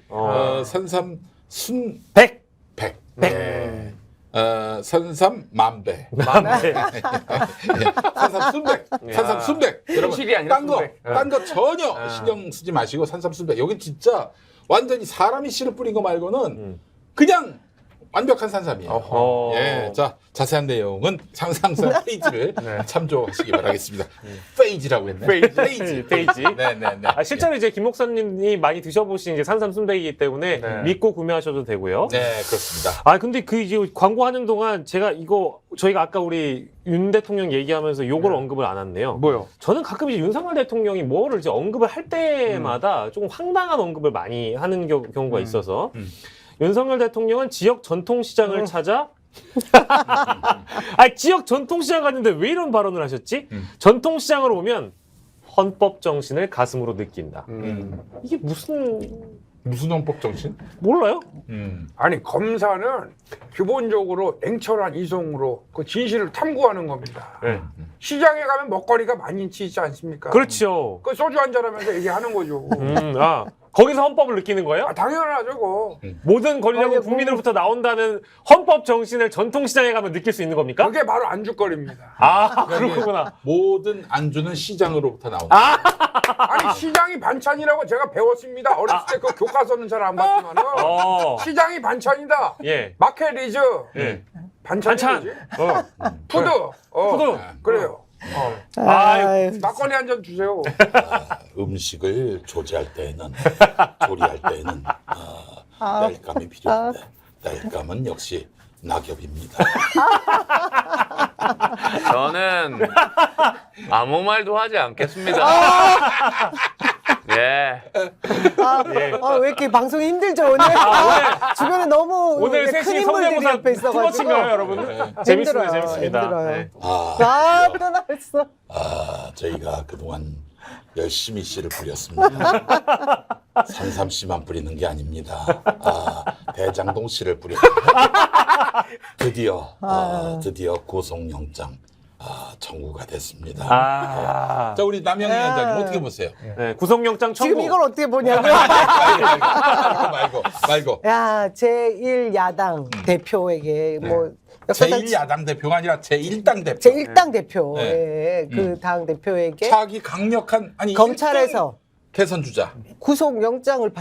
산삼 순백. 백. 네. 산삼 만배. 산삼 순백. 산삼 순백. 현실이 아니라 딴 거 전혀 신경 쓰지 마시고 산삼 순백. 여긴 진짜 완전히 사람이 씨를 뿌린 거 말고는 그냥 완벽한 산삼이에요. 예, 자, 자세한 내용은 상상선 페이지를 참조하시기 바라겠습니다. 페이지라고 했네. 페이지. 네네네. 실제로 이제 김 목사님이 많이 드셔보신 이제 산삼 순백이기 때문에 믿고 구매하셔도 되고요. 네, 그렇습니다. 근데 그 이제 광고하는 동안 저희가 아까 우리 윤 대통령 얘기하면서 요걸 언급을 안 했네요. 뭐요? 저는 가끔 이제 윤석열 대통령이 뭐를 이제 언급을 할 때마다 조금 황당한 언급을 많이 하는 경우가 있어서 윤석열 대통령은 지역 전통시장을 찾아 지역 전통시장 갔는데 왜 이런 발언을 하셨지? 전통시장을 오면 헌법 정신을 가슴으로 느낀다. 이게 무슨 헌법 정신? 몰라요? 아니 검사는 기본적으로 냉철한 이성으로 그 진실을 탐구하는 겁니다. 시장에 가면 먹거리가 많이 있지 않습니까? 그렇죠. 그 소주 한잔 하면서 얘기하는 거죠. 거기서 헌법을 느끼는 거예요? 아, 당연하죠, 그거. 모든 권력은 국민으로부터 나온다는 헌법 정신을 전통시장에 가면 느낄 수 있는 겁니까? 그게 바로 안주거리입니다. 아, 그렇구나. 모든 안주는 시장으로부터 나온다. 아니, 시장이 반찬이라고 제가 배웠습니다. 어렸을 때 그 교과서는 잘 안 봤지만은. 시장이 반찬이다. 예. 마켓리즈. 예. 반찬이 반찬. 뭐지? 푸드. 푸드. 그래요. 아유. 막걸리 한 잔 주세요. 음식을 조리할 때에는 땔감이 필요한데 땔감은 역시 낙엽입니다. 저는 아무 말도 하지 않겠습니다. 예. 왜 이렇게 방송이 힘들죠 오늘? 주변에 너무 오늘 큰 셋이 인물들이 성대모사 옆에 있어가지고 투머치인가요, 여러분? 재밌습니다, 힘들어요, 재밌습니다. 힘들어요. 네. 끝나겠어. 저희가 그동안 열심히 씨를 뿌렸습니다. 산삼씨만 뿌리는 게 아닙니다. 대장동 씨를 뿌렸습니다. 드디어 구속영장 청구가 됐습니다. 자, 우리 남영희 위원장님 어떻게 보세요? 네, 구속영장 청구. 지금 이걸 어떻게 보냐고요? 말고. 야, 제1야당 대표에게 뭐 역사상 제1야당 대표가 아니라 제1당 대표. 제1당 대표, 네. 그 당 대표에게 차기 강력한 검찰에서 개선 주자. 구속영장을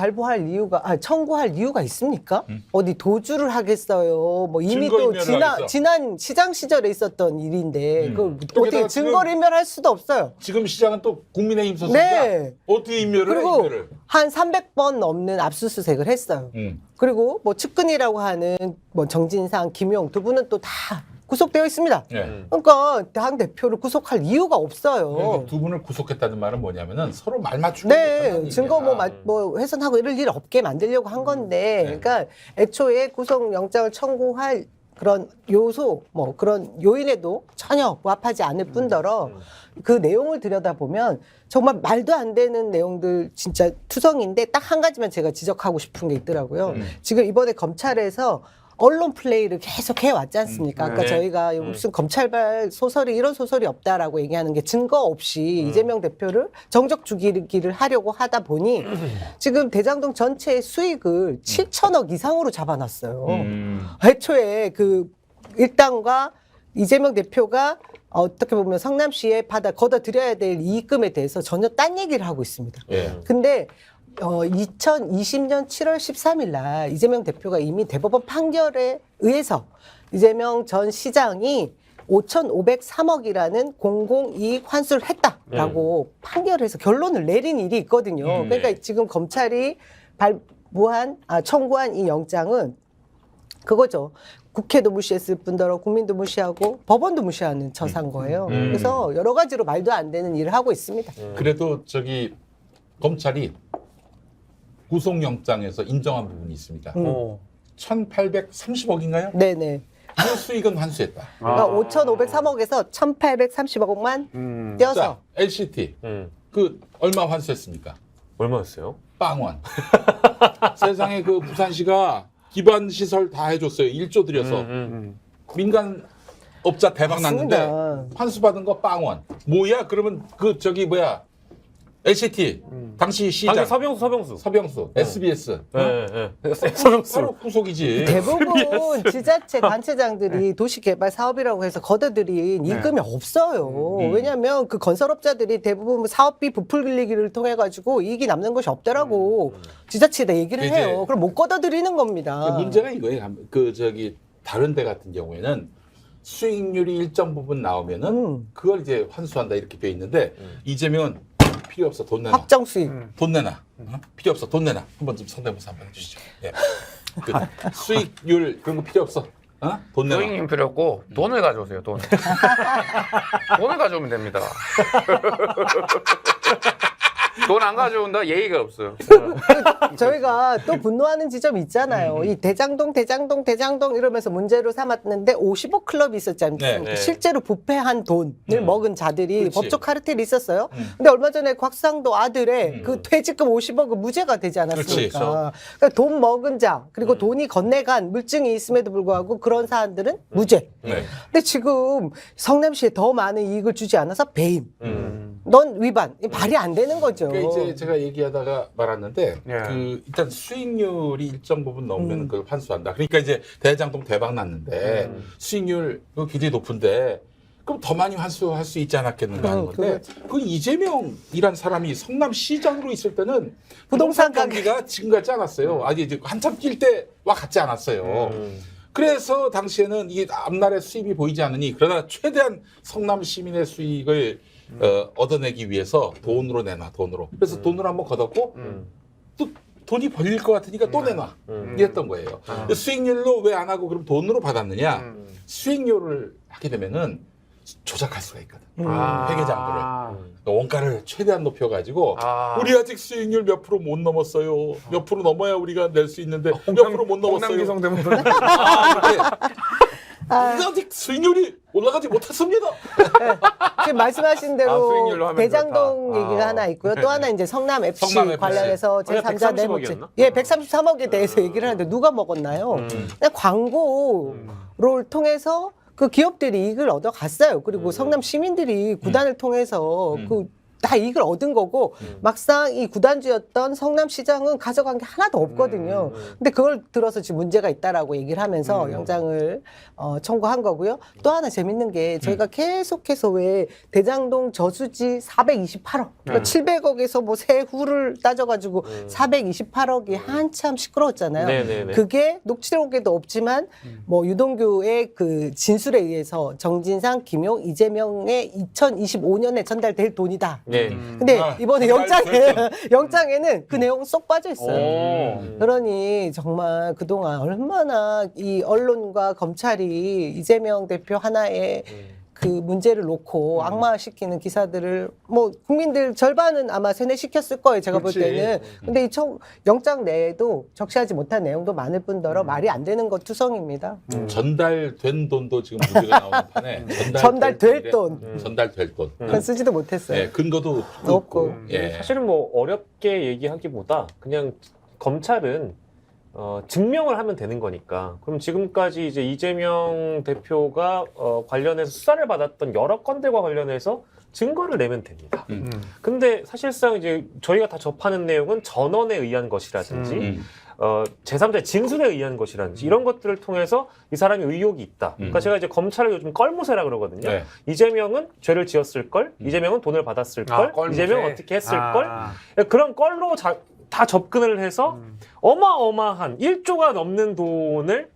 청구할 이유가 있습니까? 어디 도주를 하겠어요? 뭐 이미 또 증거인멸을 하겠어. 지난 시장 시절에 있었던 일인데 그 어떻게 거기다가 증거를 인멸할 수도 없어요. 지금 시장은 또 국민의힘 소속이다. 네. 어떻게 인멸을 그리고 해? 한 300번 넘는 압수수색을 했어요. 그리고 뭐 측근이라고 하는 뭐 정진상, 김용 두 분은 또 다 구속되어 있습니다. 네. 그러니까 당 대표를 구속할 이유가 없어요. 두 분을 구속했다는 말은 뭐냐면은 서로 말 맞추고 네, 증거 뭐 훼손하고 이럴 일 없게 만들려고 한 건데, 그러니까 애초에 구속영장을 청구할 그런 요소, 뭐 그런 요인에도 전혀 부합하지 않을 뿐더러 그 내용을 들여다보면 정말 말도 안 되는 내용들 진짜 투성인데 딱 한 가지만 제가 지적하고 싶은 게 있더라고요. 지금 이번에 검찰에서 언론 플레이를 계속 해왔지 않습니까? 아까 저희가 무슨 검찰발 소설이 이런 소설이 없다라고 얘기하는 게 증거 없이 이재명 대표를 정적 죽이기를 하려고 하다 보니 지금 대장동 전체의 수익을 7천억 이상으로 잡아놨어요. 애초에 그 일당과 이재명 대표가 어떻게 보면 성남시에 걷어들여야 될 이익금에 대해서 전혀 딴 얘기를 하고 있습니다. 근데 2020년 7월 13일 날 이재명 대표가 이미 대법원 판결에 의해서 이재명 전 시장이 5,503억이라는 공공이익 환수를 했다라고 판결해서 결론을 내린 일이 있거든요. 그러니까 지금 검찰이 청구한 이 영장은 그거죠. 국회도 무시했을 뿐더러 국민도 무시하고 법원도 무시하는 처사인 거예요. 그래서 여러 가지로 말도 안 되는 일을 하고 있습니다. 그래도 검찰이 구속영장에서 인정한 부분이 있습니다. 1,830억인가요? 네네. 그 수익은 환수했다. 그러니까 5,503억에서 1,830억만 떼어서. 자, LCT 그 얼마 환수했습니까? 얼마였어요? 빵원. 세상에 그 부산시가 기반 시설 다 해줬어요. 1조 들여서 민간 업자 대박 났는데 환수 받은 거 빵원. 뭐야? 그러면 LCT 당시 시장 서병수 SBS 서병수 바로 구속이지. 대부분 지자체 단체장들이 도시개발 사업이라고 해서 걷어들인 이익금이 없어요. 왜냐하면 그 건설업자들이 대부분 사업비 부풀리기를 통해 가지고 이익이 남는 것이 없더라고. 지자체에다 얘기를 해요. 그럼 못 걷어들이는 겁니다. 문제가 이거예요. 다른 데 같은 경우에는 수익률이 일정 부분 나오면은 그걸 이제 환수한다 이렇게 돼 있는데 이재명은 필요 없어 돈 내놔. 확정 수익. 돈 내놔. 필요 없어 돈 내놔. 한번 좀 성대모사 한번 해주시죠. 예. 그 수익률 그런 거 필요 없어. 돈 내놔. 수익님 필요 없고 돈을 가져오세요. 돈을 가져오면 됩니다. 돈 안 가져온다 예의가 없어요. 저희가 또 분노하는 지점이 있잖아요. 이 대장동 이러면서 문제로 삼았는데 50억 클럽이 있었지 않습니까? 네. 실제로 부패한 돈을 먹은 자들이 법적 카르텔이 있었어요. 근데 얼마 전에 곽상도 아들의 그 퇴직금 50억은 무죄가 되지 않았습니까? 그러니까 돈 먹은 자 그리고 돈이 건네간 물증이 있음에도 불구하고 그런 사안들은 무죄. 근데 지금 성남시에 더 많은 이익을 주지 않아서 배임. 넌 위반. 말이 안 되는 거죠. 그러니까 이제 제가 얘기하다가 말았는데 예. 그 일단 수익률이 일정 부분 넘으면 그걸 환수한다. 그러니까 이제 대장동 대박 났는데 수익률 굉장히 높은데 그럼 더 많이 환수할 수 있지 않았겠는가 하는 건데 그 이재명이란 사람이 성남시장으로 있을 때는 부동산 경기가 지금 같지 않았어요. 아니 이제 한참 뛸 때와 같지 않았어요. 그래서 당시에는 이게 앞날의 수입이 보이지 않으니 그러나 최대한 성남 시민의 수익을 얻어내기 위해서 돈으로 내놔 돈으로. 그래서 돈으로 한번 걷었고 또 돈이 벌릴 것 같으니까 또 내놔 이랬던 거예요. 수익률로 왜 안 하고 그럼 돈으로 받았느냐? 수익률을 하게 되면은 조작할 수가 있거든. 회계장부를 원가를 최대한 높여가지고 우리 아직 수익률 몇 프로 못 넘었어요. 몇 프로 넘어야 우리가 낼 수 있는데 몇 프로 못 넘었어요. 홍남기성 때문에. 아직 수익률이 올라가지 못했습니다. 지금 말씀하신 대로 수익률로 하면 대장동 그렇다. 얘기가 하나 있고요. 또 하나 이제 성남 FC 성남 FC. 관련해서 제3자 뇌물죄. 130억이었나? 예, 133억에 대해서 얘기를 하는데 누가 먹었나요? 그냥 광고를 통해서 그 기업들이 이익을 얻어갔어요. 그리고 성남 시민들이 구단을 통해서 다 이익을 얻은 거고 막상 이 구단주였던 성남시장은 가져간 게 하나도 없거든요. 근데 그걸 들어서 지금 문제가 있다라고 얘기를 하면서 영장을 청구한 거고요. 또 하나 재밌는 게 저희가 계속해서 왜 대장동 저수지 428억, 그러니까 700억에서 뭐 세후를 따져가지고 428억이 한참 시끄러웠잖아요. 네네네. 그게 녹취록에도 없지만 뭐 유동규의 그 진술에 의해서 정진상, 김용, 이재명의 2025년에 전달될 돈이다. 네. 근데 이번에 전달됐죠. 영장에는 그 내용 쏙 빠져 있어요. 그러니 정말 그동안 얼마나 이 언론과 검찰이 이재명 대표 하나의 그 문제를 놓고 악마시키는 기사들을 뭐 국민들 절반은 아마 세뇌시켰을 거예요. 제가 그렇지. 볼 때는. 근데 이 영장 내에도 적시하지 못한 내용도 많을 뿐더러 말이 안 되는 것 투성입니다. 전달된 돈도 지금 문제가 나오는 판에 전달될 돈. 전달될 돈. 그건 쓰지도 못했어요. 예, 근거도 없고. 예. 사실은 뭐 어렵게 얘기하기보다 그냥 검찰은 증명을 하면 되는 거니까. 그럼 지금까지 이제 이재명 대표가 관련해서 수사를 받았던 여러 건들과 관련해서 증거를 내면 됩니다. 근데 사실상 이제 저희가 다 접하는 내용은 전원에 의한 것이라든지 제3자의 진술에 의한 것이라든지 이런 것들을 통해서 이 사람이 의혹이 있다. 그러니까 제가 이제 검찰을 요즘 껄무새라 그러거든요. 네. 이재명은 죄를 지었을 걸, 이재명은 돈을 받았을 걸, 껄무새. 이재명은 어떻게 했을 걸. 그런 껄로 다 접근을 해서 어마어마한 1조가 넘는 돈을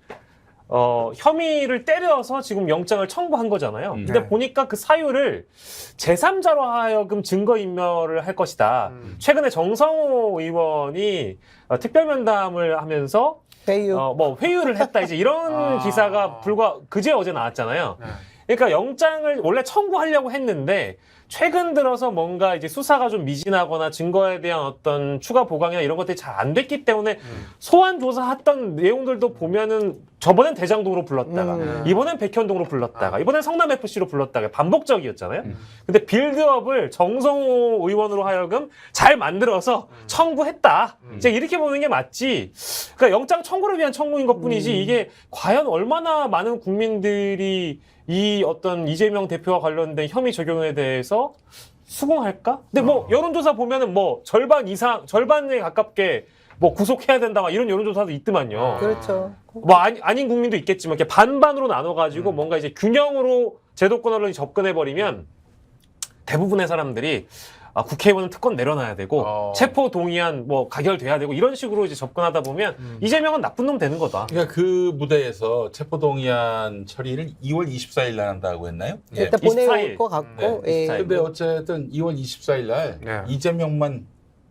혐의를 때려서 지금 영장을 청구한 거잖아요. 근데 네. 보니까 그 사유를 제3자로 하여금 증거인멸을 할 것이다. 최근에 정성호 의원이 특별면담을 하면서 배유. 뭐 회유를 했다. 이제 이런 기사가 그제 어제 나왔잖아요. 그러니까 영장을 원래 청구하려고 했는데 최근 들어서 뭔가 이제 수사가 좀 미진하거나 증거에 대한 어떤 추가 보강이나 이런 것들이 잘 안 됐기 때문에 소환 조사했던 내용들도 보면은 저번엔 대장동으로 불렀다가 이번엔 백현동으로 불렀다가 이번엔 성남 FC로 불렀다가 반복적이었잖아요. 근데 빌드업을 정성호 의원으로 하여금 잘 만들어서 청구했다. 이제 이렇게 보는 게 맞지. 그러니까 영장 청구를 위한 청구인 것뿐이지 이게 과연 얼마나 많은 국민들이 이 어떤 이재명 대표와 관련된 혐의 적용에 대해서 수긍할까? 근데 뭐 여론조사 보면은 뭐 절반에 가깝게 뭐 구속해야 된다 막 이런 여론조사도 있더만요. 그렇죠. 뭐 아닌 국민도 있겠지만 이렇게 반반으로 나눠가지고 뭔가 이제 균형으로 제도권 언론이 접근해버리면 대부분의 사람들이 국회의원은 특권 내려놔야 되고 체포 동의안 뭐 가결돼야 되고 이런 식으로 이제 접근하다 보면 이재명은 나쁜 놈 되는 거다. 그러니까 그 무대에서 체포동의안 처리를 2월 24일 날 한다고 했나요? 일단 24일. 보내올 것 같고. 네, 예. 24일. 근데 어쨌든 2월 24일 날 네. 이재명만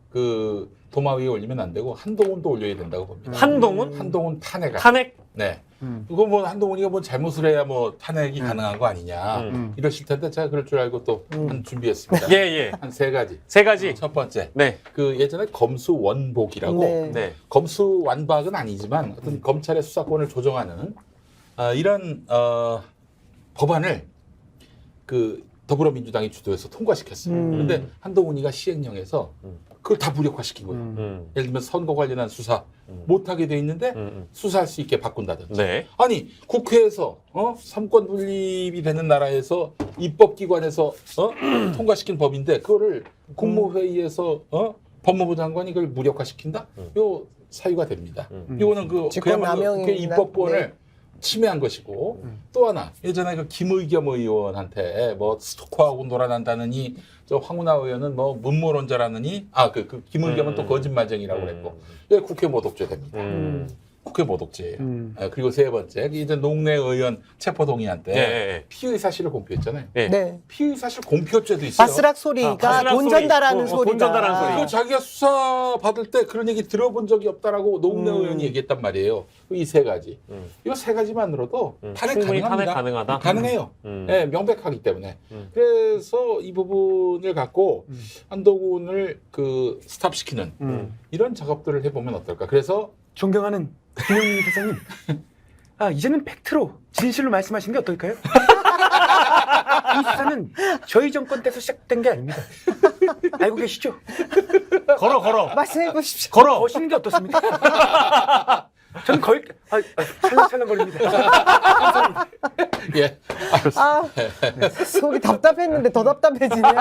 그 도마 위에 올리면 안 되고 한동훈도 올려야 된다고 봅니다. 한동훈 탄핵. 탄핵? 네. 그거 뭐 한동훈이가 뭐 잘못을 해야 뭐 탄핵이 가능한 거 아니냐 이러실 텐데 제가 그럴 줄 알고 또 한 준비했습니다. 예. 한 세 가지. 세 가지. 첫 번째. 네. 그 예전에 검수원복이라고 네. 네. 검수완박은 아니지만 어떤 검찰의 수사권을 조정하는 이런 법안을 그 더불어민주당이 주도해서 통과시켰어요. 그런데 한동훈이가 시행령에서 그걸 다 무력화시킨 거예요. 예를 들면 선거 관련한 수사 못하게 돼 있는데 수사할 수 있게 바꾼다든지. 네. 아니 국회에서 삼권 분립이 되는 나라에서 입법기관에서 통과시킨 법인데 그거를 국무회의에서 법무부 장관이 그걸 무력화시킨다? 요 사유가 됩니다. 이거는 그야말로 국회 입법권을 침해한 것이고 또 하나 예전에 그 김의겸 의원한테 뭐 스토커하고 놀아난다느니 저 황운하 의원은 뭐 문모론자라느니 그 김의겸은 또 거짓말쟁이라고 그랬고 예, 국회 모독죄 됩니다. 국회 모독죄예요. 그리고 세 번째 이제 농내 의원 체포동의안 때 피의 사실을 공표했잖아요. 네. 피의 사실 공표죄도 있어요. 바스락 소리가 돈 전달하는 소리다. 돈 전달하는 소리. 이거 자기가 수사 받을 때 그런 얘기 들어본 적이 없다라고 농내 의원이 얘기했단 말이에요. 이 세 가지. 이 세 가지만으로도 탄핵 충분히 가능합니다. 탄핵 가능하다. 가능해요. 네, 명백하기 때문에. 그래서 이 부분을 갖고 한동훈을 스탑시키는 이런 작업들을 해보면 어떨까. 그래서 존경하는 김영민 대사님, 이제는 팩트로 진실로 말씀하시는 게 어떨까요? 이 수사는 저희 정권 때서 시작된 게 아닙니다. 알고 계시죠? 걸어. 말씀해 보십시오. 걸어. 거시는 게 어떻습니까? 저는 거의 찰랑찰랑거립니다. 예. 속이 답답했는데 더 답답해지네요.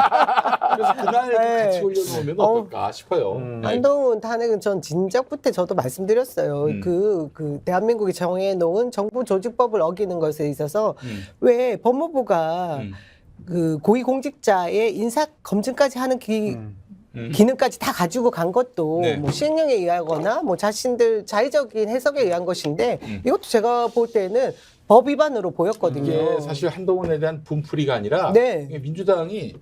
그래서 그날 같이 올려놓으면 어떨까 싶어요. 한동훈 탄핵은 전 진작부터 저도 말씀드렸어요. 그 대한민국이 정해놓은 정부 조직법을 어기는 것에 있어서 왜 법무부가 그 고위공직자의 인사 검증까지 하는 기능까지 다 가지고 간 것도 네. 뭐 시행령에 의하거나 뭐 자신들 자의적인 해석에 의한 것인데 이것도 제가 볼 때는 법 위반으로 보였거든요. 이게 사실 한동훈에 대한 분풀이가 아니라 네. 민주당이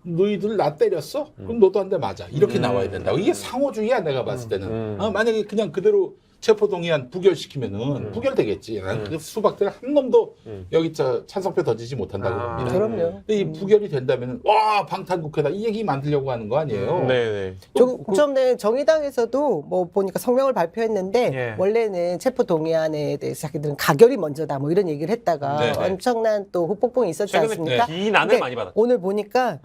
너희들 나 때렸어? 그럼 너도 한 대 맞아. 이렇게 나와야 된다고. 이게 상호주의야 내가 봤을 때는. 만약에 그냥 그대로 체포동의안 부결시키면은 부결되겠지. 그 수박들 한 놈도 여기 찬성표 던지지 못한다고 봅니다. 그럼요. 근데 이 부결이 된다면은 와 방탄국회다 이 얘기 만들려고 하는 거 아니에요? 네네. 좀 전에 정의당에서도 뭐 보니까 성명을 발표했는데 원래는 체포 동의안에 대해서 자기들은 가결이 먼저다 뭐 이런 얘기를 했다가 네네. 엄청난 또 후폭풍이 있었지 않습니까? 비난을 근데 많이 받았죠. 오늘 보니까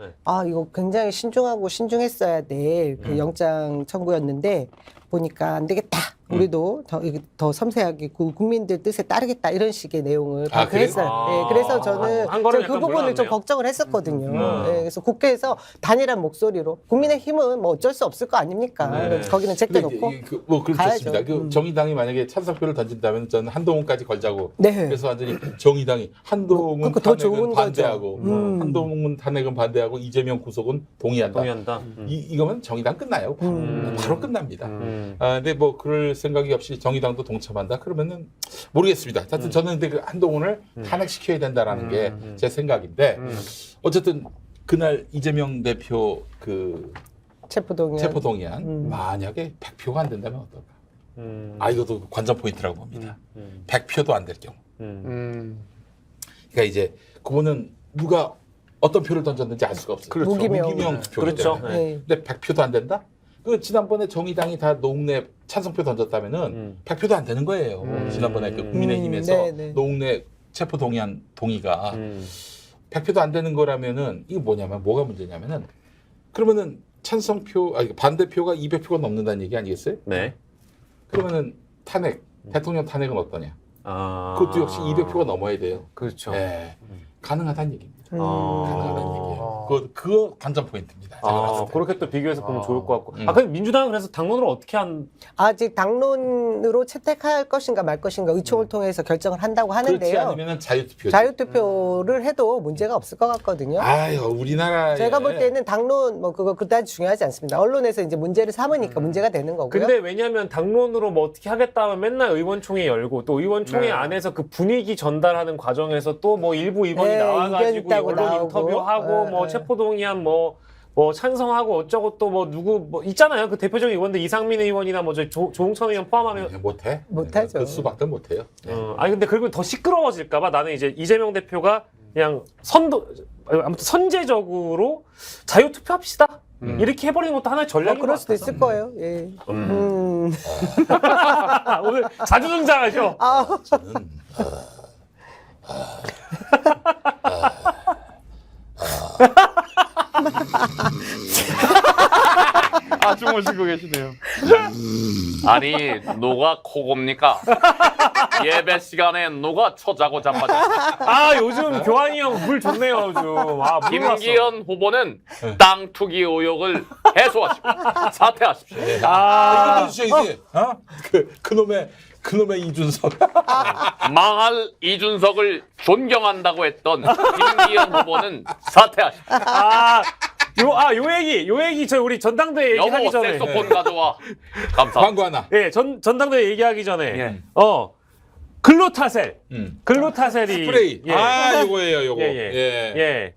이거 굉장히 신중하고 신중했어야 될 그 영장 청구였는데 보니까 안 되겠다. 우리도 더 섬세하게 국민들 뜻에 따르겠다 이런 식의 내용을 발표했어요. 네, 그래서 저는 그 부분을 좀 걱정을 했었거든요. 네, 그래서 국회에서 단일한 목소리로 국민의힘은 뭐 어쩔 수 없을 거 아닙니까? 거기는 제껴놓고 뭐 그렇습니다. 가야죠. 정의당이 만약에 찬성표를 던진다면 저는 한동훈까지 걸자고. 네. 그래서 완전히 정의당이 한동훈 더 탄핵은 좋은 반대하고, 거죠. 한동훈 탄핵은 반대하고 이재명 구속은 동의한다. 이거면 정의당 끝나요. 바로 끝납니다. 근데 뭐 그럴 생각이 없이 정의당도 동참한다. 그러면은 모르겠습니다. 하여튼 저는 근데 그 한동훈을 탄핵시켜야 된다라는 게 제 생각인데 어쨌든 그날 이재명 대표 체포동의안 만약에 100표가 안 된다면 어떨까? 이것도 관전 포인트라고 봅니다. 100표도 안 될 경우. 그러니까 이제 그거는 누가 어떤 표를 던졌는지 알 수가 없어요. 그렇죠. 무기명 투표기 그렇죠. 때문에. 네. 근데 100표도 안 된다? 지난번에 정의당이 다 농내 찬성표 던졌다면은 100표도 안 되는 거예요. 지난번에 국민의힘에서 농내 체포 동의안 동의가 100표도 안 되는 거라면은 이거 뭐가 문제냐면은 그러면은 반대표가 200표가 넘는다는 얘기 아니겠어요? 네. 그러면은 대통령 탄핵은 어떠냐? 그것도 역시 200표가 넘어야 돼요. 그렇죠. 네. 가능하다는 얘기입니다. 가능하다는 얘기예요. 그거 관전 포인트입니다. 제가 봤을 때. 그렇게 또 비교해서 보면 좋을 것 같고. 근데 민주당은 그래서 당론으로 어떻게 아직 당론으로 채택할 것인가 말 것인가 의총을 통해서 결정을 한다고 그렇지 하는데요. 않으면 자유투표. 자유투표를 해도 문제가 없을 것 같거든요. 우리나라에 제가 볼 때는 당론 그거 그다지 중요하지 않습니다. 언론에서 이제 문제를 삼으니까 문제가 되는 거고요. 근데 왜냐하면 당론으로 뭐 어떻게 하겠다 하면 맨날 의원총회 열고 또 의원총회 안에서 그 분위기 전달하는 과정에서 또 뭐 일부 의원이 나와가지고 언론 인터뷰하고 뭐 체포동의안 뭐 찬성하고 어쩌고 또 뭐 누구 뭐 있잖아요. 그 대표적인 의원들 이상민 의원이나 뭐 조홍천 의원 포함하면 못하죠. 그 수밖에 못해요. 근데 그리고 더 시끄러워질까봐 나는 이제 이재명 대표가 그냥 아무튼 선제적으로 자유투표합시다. 이렇게 해버리는 것도 하나의 전략인 것 그럴 같아서. 수도 있을 거예요. 예. 오늘 자주 등장하셔. 저는 주무시고 계시네요. 아니 누가 코고입니까? 예배 시간에 누가 초자고 잠바지? 아 요즘 교환이 형 물 좋네요 요즘. 아, 물 김기현 후보는 땅 투기 의혹을 해소하시고 사퇴하십시오. 이거 주셔 이제. 그놈의 이준석. 망할 이준석을 존경한다고 했던 김기현 후보는 사퇴하십시오. 요 얘기 저 우리 전당대회 얘기하기 여보 전에. 색소폰 가져와. 감사합니다. 광고 하나. 예, 전당대회 얘기하기 전에. 예. 글루타셀. 글루타셀이. 스프레이. 예. 요거예요, 요거. 예.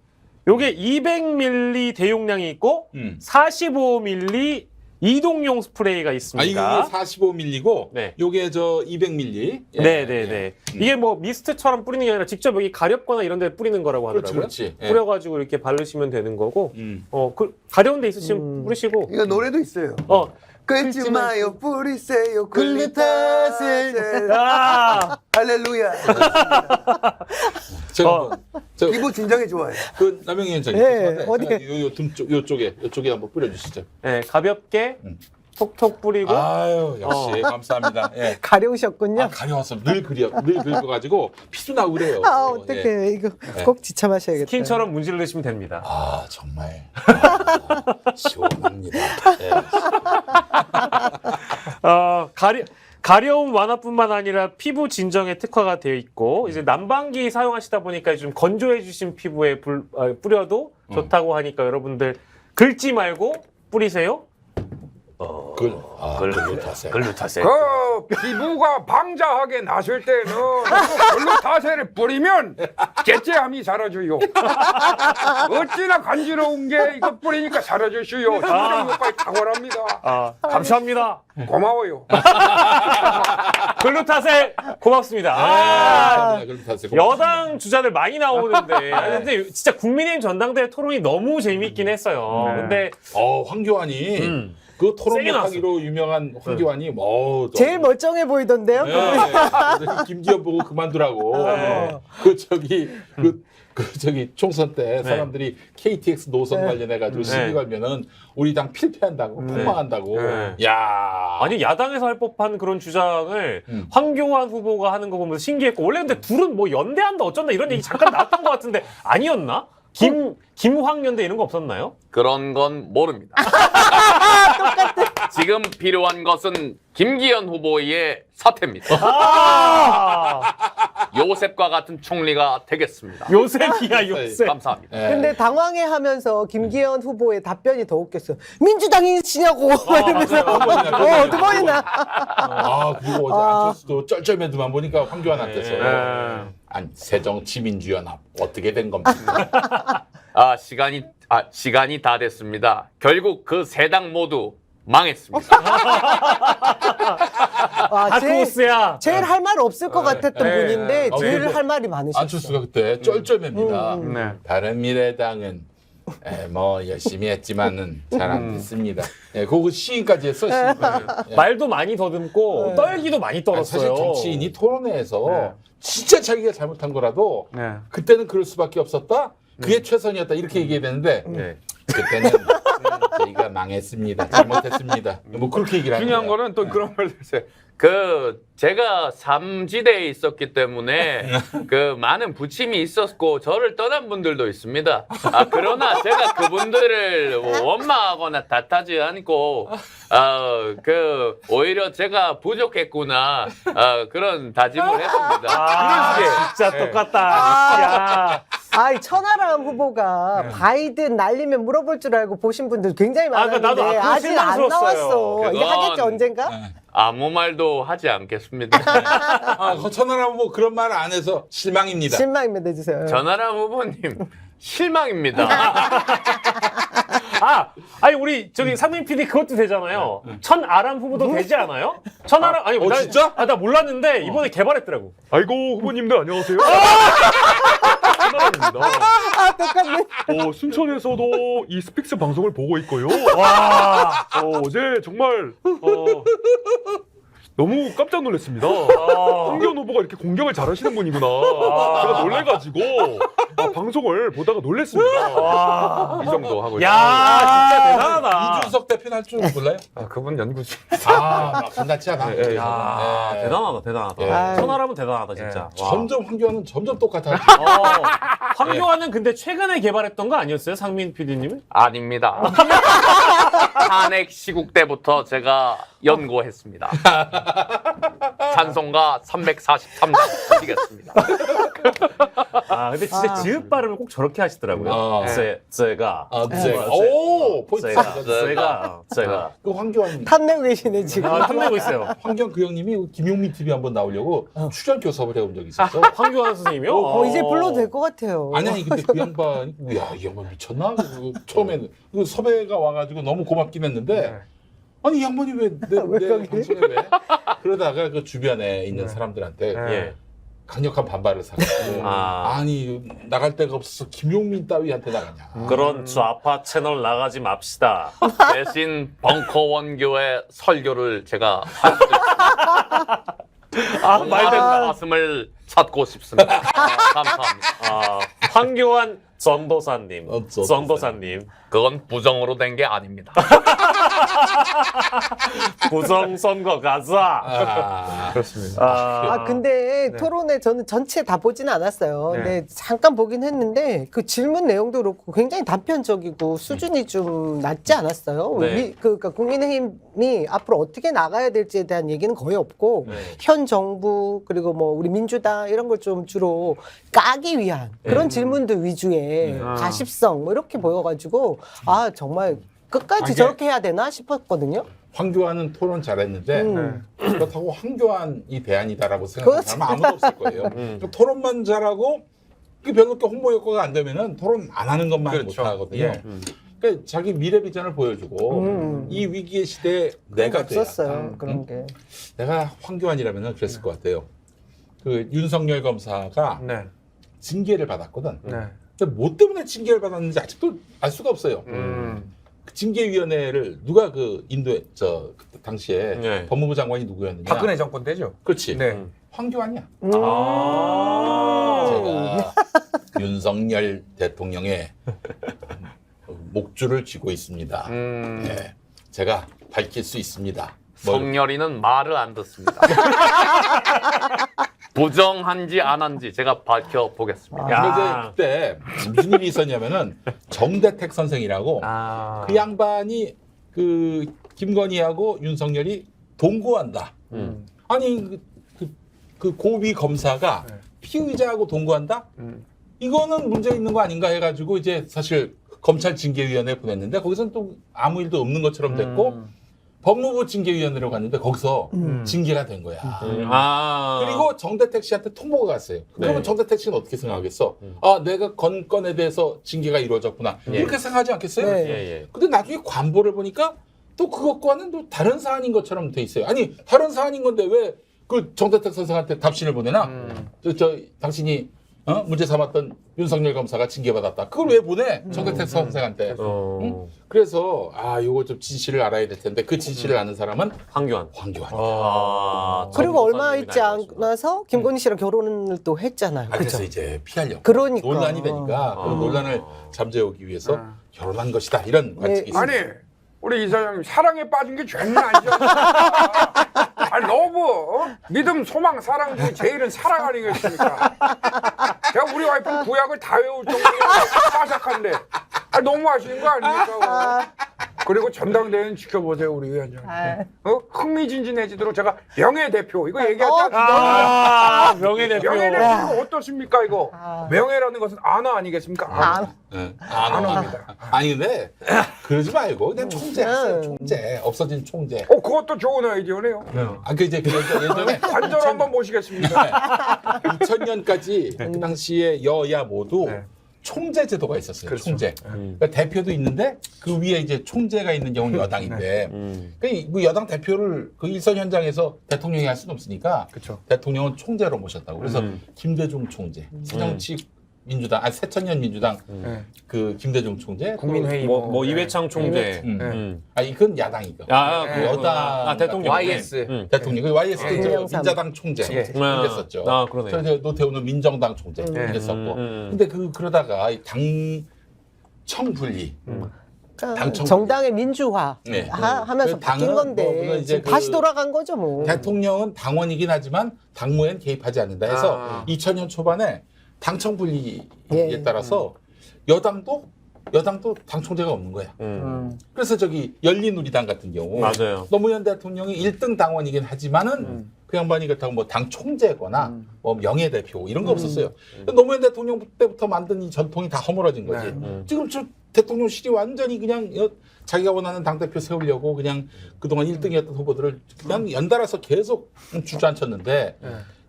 요게 200ml 대용량이 있고 45ml 이동용 스프레이가 있습니다. 이거 45ml고 네. 요게 저 200ml. 네네네. 이게 뭐 미스트처럼 뿌리는 게 아니라 직접 여기 가렵거나 이런 데 뿌리는 거라고 하더라고요. 그렇지. 예. 뿌려가지고 이렇게 바르시면 되는 거고, 가려운 데 있으시면 뿌리시고. 이거 노래도 있어요. 끊지 마요 뿌리세요 글루타셀 할렐루야. 저 기분 진정에 좋아요. 그 남영희 위원장님. 네, 어디? 요쪽에 한번 뿌려주시죠. 네, 가볍게 톡톡 뿌리고. 아유 역시 감사합니다. 예. 가려우셨군요. 가려웠어. 늘 긁어가지고 피도 나고 그래요. 어떡해. 이거 꼭 지쳐 마셔야겠다. 스킨처럼 문지르시면 됩니다. 정말 시원합니다. 예. 가려움 완화뿐만 아니라 피부 진정에 특화가 되어 있고 이제 난방기 사용하시다 보니까 좀 건조해주신 피부에 뿌려도 좋다고 하니까 여러분들 긁지 말고 뿌리세요. 글루타셀. 글루타셀. 그 피부가 방자하게 나실 때는 글루타셀을 뿌리면 개째함이 사라져요. 어찌나 간지러운 게 이거 뿌리니까 사라져요. 진정 효과가 탁월합니다. 감사합니다. 고마워요. 글루타셀 고맙습니다. 글루타셀. 여당 주자들 많이 나오는데 근데 진짜 국민의힘 전당대회 토론이 너무 재밌긴 했어요. 근데 황교안이 그 토론하기로 유명한 황교안이 제일 멀쩡해 보이던데요? 김기현 보고 그만두라고. 저기 총선 때 사람들이 KTX 노선 관련해가지고 시비 걸면은 우리 당 필패한다고 폭망한다고. 야. 아니 야당에서 할 법한 그런 주장을 황교안 후보가 하는 거 보면서 신기했고 원래 근데 둘은 뭐 연대한다 어쩐다 이런 얘기 잠깐 나왔던 것 같은데 아니었나? 김황연대 이런 거 없었나요? 그런 건 모릅니다. 지금 필요한 것은 김기현 후보의 사퇴입니다. 요셉과 같은 총리가 되겠습니다. 요셉이야 요셉. 감사합니다. 근데 당황해하면서 김기현 후보의 답변이 더 웃겼어요. 민주당이 지냐고 이러면서 두 번이나. 그리고 어제 안철수도 쩔쩔매도만 보니까 황교안한테서 새정치민주연합 어떻게 된 겁니까? 시간이 다 됐습니다. 결국 그 세 당 모두 망했습니다. 제일 할 말 없을 것 같았던 분인데 제일 할 말이 많으셨어요. 안철수가 그때 쩔쩔맵니다. 바른미래당은 뭐 열심히 했지만은 잘 안 됐습니다. 그거 시인까지 했어. 말도 많이 더듬고 떨기도 많이 떨었어요. 사실 정치인이 토론회에서 진짜 자기가 잘못한 거라도 그때는 그럴 수밖에 없었다. 그게 최선이었다 이렇게 얘기해야 되는데 그때는 저희가 망했습니다. 잘못했습니다. 뭐 그렇게 얘기를 하는 중요한 거예요. 거는 또 그런 걸 했어요. 제가 삼지대에 있었기 때문에 많은 부침이 있었고 저를 떠난 분들도 있습니다. 그러나 제가 그분들을 원망하거나 탓하지 않고 오히려 제가 부족했구나 그런 다짐을 했습니다. 진짜 똑같다. 천하람 후보가 바이든 날리면 물어볼 줄 알고 보신 분들 굉장히 많았는데 나도 아직 안 나왔어. 이게 그건- 하겠지 언젠가? 아무 말도 하지 않겠습니다. 천하람 후보 그런 말 안 해서 실망입니다. 실망입니다. 내주세요. 전하람 후보님 실망입니다. 아니 우리 저기 상민 PD 그것도 되잖아요. 천아람 후보도 되지 않아요? 천아람 아니 진짜? 나 몰랐는데 이번에 개발했더라고. 아이고 후보님들 안녕하세요. 천하람입니다. 똑같네. 순천에서도 이 스픽스 방송을 보고 있고요. 와. 어제 정말 너무 깜짝 놀랐습니다. 황교안 후보가 이렇게 공격을 잘하시는 분이구나. 제가 놀래가지고 방송을 보다가 놀랬습니다. 이 정도 하고 야, 진짜 대단하다. 이준석 대표는 할 줄 몰라요? 그분 연구지. 간단치 않아. 야, 대단하다, 대단하다. 천하라면 대단하다, 진짜. 와. 점점 황교안은 점점 똑같아. 황교안은 근데 최근에 개발했던 거 아니었어요? 상민 PD님은? 아닙니다. 탄핵 시국 때부터 제가 연구했습니다. 찬송가 343장 드리겠습니다. 근데 진짜 지읒 발음을 꼭 저렇게 하시더라고요. 제가. 오, 포인트. 제가. 그 황교안. 탐내고 계시네 지금. 탐내고 있어요. 황교안 그 형님이 김용민 TV 한번 나오려고 출연 교섭을 해온 적이 있었어. 황교안 선생님이요? 이제 불러도 될 것 같아요. 아니 근데 그 양반이 이 양반 미쳤나? 처음에는 그 섭외가 와가지고 너무 고맙긴 했는데 아니 이 양반이 내 방송에 왜? 그러다가 그 주변에 있는 사람들한테 강력한 반발을 사가지고 아니 나갈 데가 없어서 김용민 따위한테 나가냐. 그런 좌파 채널 나가지 맙시다. 대신 벙커원교의 설교를 제가 할 수도 있습니다. 말된 가슴을 찾고 싶습니다. 감사합니다. 황교안 전도사님. 전도사님. 그건 부정으로 된 게 아닙니다. 부정선거 가자. 그렇습니다. 근데 토론회 저는 전체 다 보지는 않았어요. 근데 잠깐 보긴 했는데 그 질문 내용도 그렇고 굉장히 단편적이고 수준이 좀 낮지 않았어요. 그러니까 국민의힘이 앞으로 어떻게 나가야 될지에 대한 얘기는 거의 없고 현 정부 그리고 뭐 우리 민주당 이런 걸 좀 주로 까기 위한 그런 질문들 위주의 가십성 뭐 이렇게 보여가지고 정말 끝까지 저렇게 해야 되나 싶었거든요. 황교안은 토론 잘했는데 그렇다고 황교안이 대안이다라고 생각하는 사람은 아무도 없을 거예요. 토론만 잘하고 별로 이렇게 홍보 효과가 안 되면은 토론 안 하는 것만 못 하거든요. 그러니까 자기 미래 비전을 보여주고 이 위기의 시대에 내가 돼야. 없었어요 그런 게. 내가 황교안이라면 그랬을 것 같아요. 그 윤석열 검사가 징계를 받았거든. 근데 뭐 때문에 징계를 받았는지 아직도 알 수가 없어요. 그 징계위원회를 누가 그 인도에 그때 당시에 법무부 장관이 누구였느냐? 박근혜 정권 때죠. 그렇지. 황교안이야. 제가 윤석열 대통령의 목줄을 쥐고 있습니다. 제가 밝힐 수 있습니다. 성렬이는 말을 안 듣습니다. 부정한지 안 한지 제가 밝혀보겠습니다. 그때 무슨 일이 있었냐면은 정대택 선생이라고 그 양반이 그 김건희하고 윤석열이 동거한다. 아니 그 고위 검사가 피의자하고 동거한다? 이거는 문제 있는 거 아닌가 해가지고 이제 사실 검찰 징계위원회에 보냈는데 거기서는 또 아무 일도 없는 것처럼 됐고 법무부 징계위원회로 갔는데 거기서 징계가 된 거야. 그리고 정대택 씨한테 통보가 갔어요. 그러면 정대택 씨는 어떻게 생각하겠어? 내가 건 건에 대해서 징계가 이루어졌구나. 이렇게 생각하지 않겠어요? 근데 나중에 관보를 보니까 또 그것과는 또 다른 사안인 것처럼 돼 있어요. 아니 다른 사안인 건데 왜 그 정대택 선생한테 답신을 보내나? 당신이 문제 삼았던 윤석열 검사가 징계받았다. 그걸 왜 보내? 정대택 선생한테. 그래서 요거 좀 진실을 알아야 될 텐데 그 진실을 아는 사람은 황교안. 그리고 얼마 있지 않아서 김건희 씨랑 결혼을 또 했잖아요. 그래서 이제 피하려고. 그러니까. 논란이 되니까 그 논란을 잠재우기 위해서 결혼한 것이다. 이런 관측이 있습니다. 아니 우리 이사장님 사랑에 빠진 게 죄는 아니죠. 러브, 믿음, 소망, 사랑 중에 제일은 사랑 아니겠습니까? 제가 우리 와이프는 구약을 다 외울 정도로 빠삭한데 너무 하시는 거 아닙니까? 그리고 전당대회는 지켜보세요 우리 위원장. 흥미진진해지도록 제가 명예대표 이거 얘기하지 명예대표. 명예대표 어떻습니까 이거? 명예라는 것은 안화 아니겠습니까? 안화입니다. 아니 근데 그러지 말고 그냥 총재 하세요. 총재. 없어진 총재. 그것도 좋은 아이디어네요. 이제 예전에 관절 한번 모시겠습니다. 2000년까지 그 당시에 여야 모두 총재 제도가 있었어요. 그렇죠. 총재. 그러니까 대표도 있는데 그 위에 이제 총재가 있는 경우는 여당인데 그러니까 그 여당 대표를 그 일선 현장에서 대통령이 할 수는 없으니까 대통령은 총재로 모셨다고. 그래서 김대중 총재, 새정치 민주당, 새천년 민주당 그 김대중 총재, 국민회의 뭐 이회창 총재. 이건 야당이고. 여당 대통령. YS 대통령. 그 YS 저 민자당 총재 그랬었죠. 그러네. 그래서 노태우는 민정당 총재 그랬었고. 근데 그러다가 이 당청 분리. 그러니까 정당의 민주화 하면서 바뀐 건데 이제 지금 다시 돌아간 거죠 뭐. 대통령은 당원이긴 하지만 당무에는 개입하지 않는다 해서 2000년 초반에 당청 분리에 따라서 여당도 당 총재가 없는 거야. 그래서 저기 열린우리당 같은 경우 맞아요. 노무현 대통령이 1등 당원이긴 하지만은 그 양반이 그렇다고 뭐 당 총재거나 뭐 명예대표 이런 거 없었어요. 노무현 대통령 때부터 만든 이 전통이 다 허물어진 거지. 지금 저 대통령실이 완전히 그냥 자기가 원하는 당대표 세우려고 그냥 그동안 1등이었던 후보들을 그냥 연달아서 계속 주저앉혔는데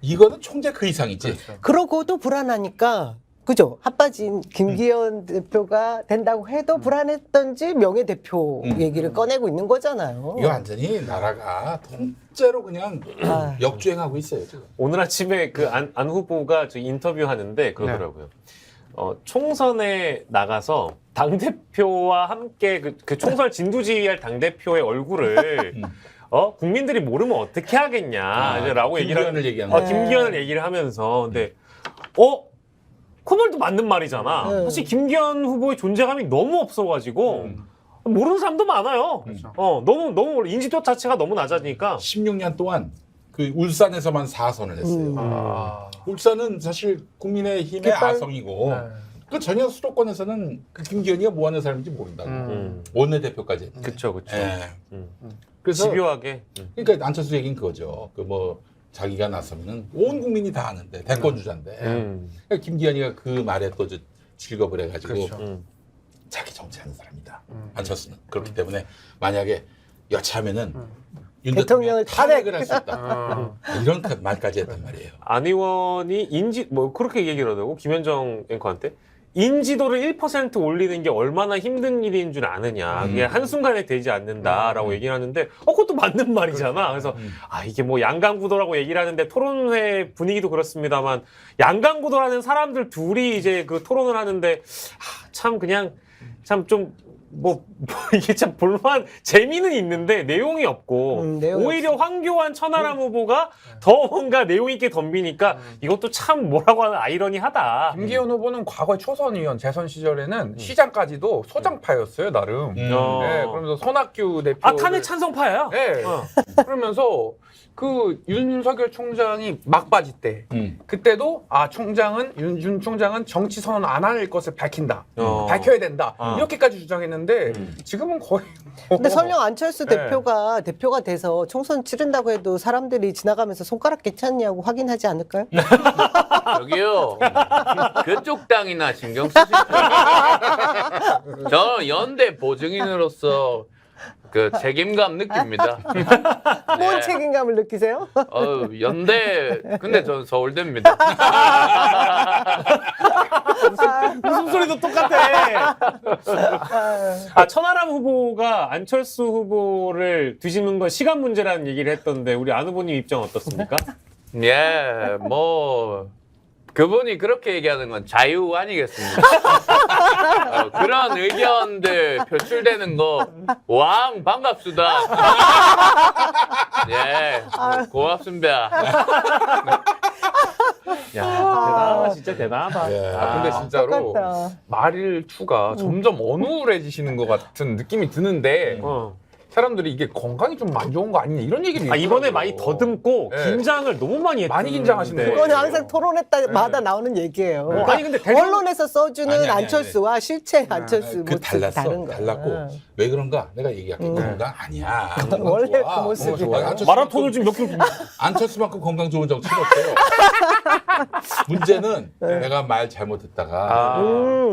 이거는 총재 그 이상이지. 그러고도 불안하니까 그죠? 핫바진 김기현 대표가 된다고 해도 불안했던지 명예대표 얘기를 꺼내고 있는 거잖아요. 이거 완전히 나라가 통째로 그냥 역주행하고 있어요 지금. 오늘 아침에 그 안 후보가 저 인터뷰하는데 그러더라고요. 총선에 나가서 당대표와 함께 그 총선 진두지휘할 당대표의 얼굴을 국민들이 모르면 어떻게 하겠냐라고 김기현을 얘기하는 김기현을 얘기를 하면서 근데 그 말도 맞는 말이잖아. 사실 김기현 후보의 존재감이 너무 없어가지고 모르는 사람도 많아요. 너무 인지도 자체가 너무 낮아지니까 16년 동안 그 울산에서만 4선을 했어요. 울산은 사실 국민의힘의 아성이고 그 전혀 수도권에서는 그 김기현이가 뭐 하는 사람인지 모른다고. 원내대표까지 했는데. 그쵸. 그래서 집요하게. 그러니까 안철수 얘기는 그거죠. 그 뭐 자기가 나서면은 온 국민이 다 아는데 대권 주자인데 그러니까 김기현이가 그 말에 또 즐겁을 해가지고 자기 정치하는 사람이다. 안철수는 그렇기 때문에 만약에 여차하면은 윤 대통령을 탄핵을 할 수 있다. 이런 말까지 했단 말이에요. 안 의원이 그렇게 얘기를 하더라고 김현정 앵커한테. 인지도를 1% 올리는 게 얼마나 힘든 일인 줄 아느냐. 그게 한순간에 되지 않는다라고 얘기를 하는데, 그것도 맞는 말이잖아. 그래서, 이게 뭐 양강구도라고 얘기를 하는데, 토론회 분위기도 그렇습니다만, 양강구도라는 사람들 둘이 이제 그 토론을 하는데, 참 이게 참 볼만 재미는 있는데 내용이 없고 오히려 황교안 천하람 후보가 더 뭔가 내용 있게 덤비니까 이것도 참 뭐라고 하는 아이러니하다. 김기현 후보는 과거 초선 의원 재선 시절에는 시장까지도 소장파였어요 나름. 네, 그러면서 손학규 대표 탄핵 찬성파야. 네. 그러면서 그 윤석열 총장이 막바지 때 그때도 윤 총장은 정치 선언 안 할 것을 밝힌다. 밝혀야 된다. 이렇게까지 주장했는데 지금은 거의 근데 설령 안철수 대표가 돼서 총선 치른다고 해도 사람들이 지나가면서 손가락 괜찮냐고 확인하지 않을까요? 저기요. 그쪽 땅이나 신경 쓰십시오. 저는 연대 보증인으로서 그 책임감 느낍니다. 뭔 책임감을 느끼세요? 연대 근데 전 서울대입니다. 웃음소리도 똑같아. 천하람 후보가 안철수 후보를 뒤집는 건 시간 문제라는 얘기를 했던데 우리 안 후보님 입장 어떻습니까? 예, 뭐 그분이 그렇게 얘기하는 건 자유 아니겠습니까? 그런 의견들 표출되는 거 왕 반갑습니다. 예, 고맙습니다. 야, 대단하다. 진짜 대단하다. 근데 진짜로 똑같다. 말일투가 점점 어눌해지시는 것 같은 느낌이 드는데 사람들이 이게 건강이 좀 안 좋은 거 아니냐 이런 얘기를 이번에 많이 더듬고 긴장을 너무 많이 했는데 많이 긴장하시는 거예요. 그거는 항상 토론회 때마다 나오는 얘기예요. 그러니까 아니, 근데 언론에서 써주는 아니. 안철수와 실제 안철수 그 모습이 다른 거야. 달랐고 왜 그런가 내가 얘기할게. 건강 아니야. 원래 좋아. 그 모습이 마라톤을 지금 몇 킬로 안철수만큼 건강 좋은 정치는 없어요. 문제는 내가 말 잘못했다가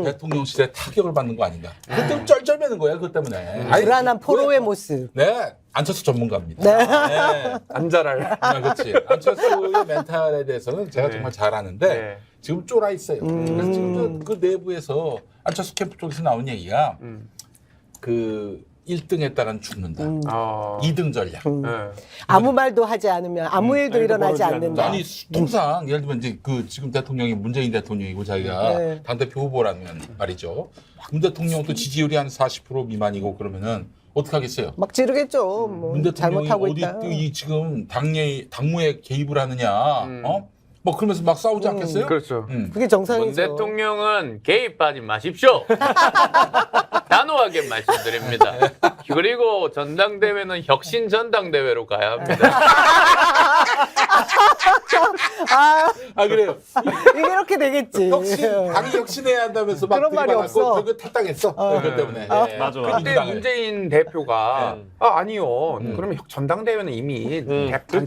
대통령실에 타격을 받는 거 아닌가. 그때 쩔쩔매는 거야 그것 때문에. 불안한 포로의 모습. 네, 안철수 전문가입니다. 네. 안잘할. 그렇지. 안철수의 멘탈에 대해서는 제가 정말 잘 아는데 지금 쫄아 있어요. 그래서 지금 그 내부에서 안철수 캠프 쪽에서 나온 얘기가 그 1등 했다간 죽는다. 2등 전략. 아무 말도 하지 않으면 아무 일도 일어나지 벌어지지 않는다. 아니 통상 예를 들면 이제 그 지금 대통령이 문재인 대통령이고 자기가 네. 당대표 후보라면 말이죠. 문 대통령도 지지율이 한 40% 미만이고 그러면은 어떻게 하겠어요? 막 지르겠죠. 뭐 문 대통령이 잘못하고 어디 있다. 이 지금 당무에 개입을 하느냐, 뭐 그러면서 막 싸우지 않겠어요? 그렇죠. 그게 문 정상이죠. 대통령은 개입하지 마십시오. 단호하게 말씀드립니다. 그리고 전당대회는 혁신 전당대회로 가야 합니다. 아 그래요. 이게 이렇게 되겠지. 당이 혁신해야 한다면서 막 그런 말이 들이받았고 없어. 그거 탈당했어. 그것 때문에. 예. 맞아. 그때 민주당을. 문재인 대표가 아니요. 그러면 전당대회는 이미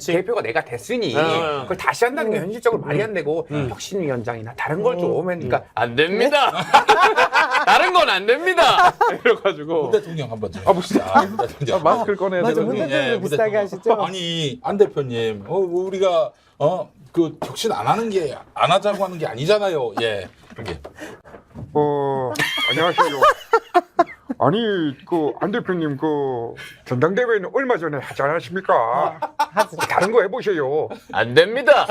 대표가 내가 됐으니 그걸 다시 한다는 게 현실적으로 말이 안 되고 혁신위원장이나 다른 걸 좀 그러니까 안 됩니다. 다른 건 안 됩니다. 이래가지고 문 대통령 한번 좀. 무슨 문 대통령. 마스크를 꺼내야 맞아, 되거든요. 문 대통령도 비슷하게 하시죠. 아니 안 대표님, 우리가 그 혁신 안 하자고 하는 게 아니잖아요. 예. 이렇게. 안녕하세요. 아니 그 안 대표님 그 전당대회는 얼마 전에 하지 않았습니까? 다른 거 해보세요. 안 됩니다.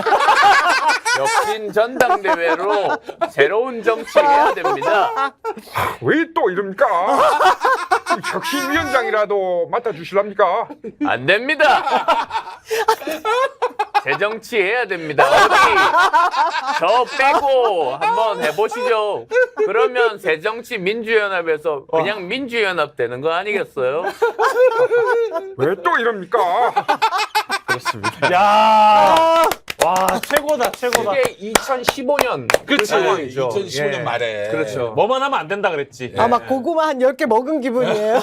혁신 전당대회로 새로운 정치 해야 됩니다. 왜 또 이럽니까? 혁신위원장이라도 맡아주실랍니까? 안 됩니다. 재정치 해야 됩니다. 어디 저 빼고 한번 해보시죠. 그러면 새정치 민주연합에서 그냥 민주연합 되는 거 아니겠어요? 왜 또 이럽니까? 야, 와 최고다 최고다. 이게 2015년 그렇지. 상황이죠. 2015년 예. 말에. 그렇죠. 뭐만 하면 안 된다 그랬지. 아, 막 고구마 한 10개 먹은 기분이에요.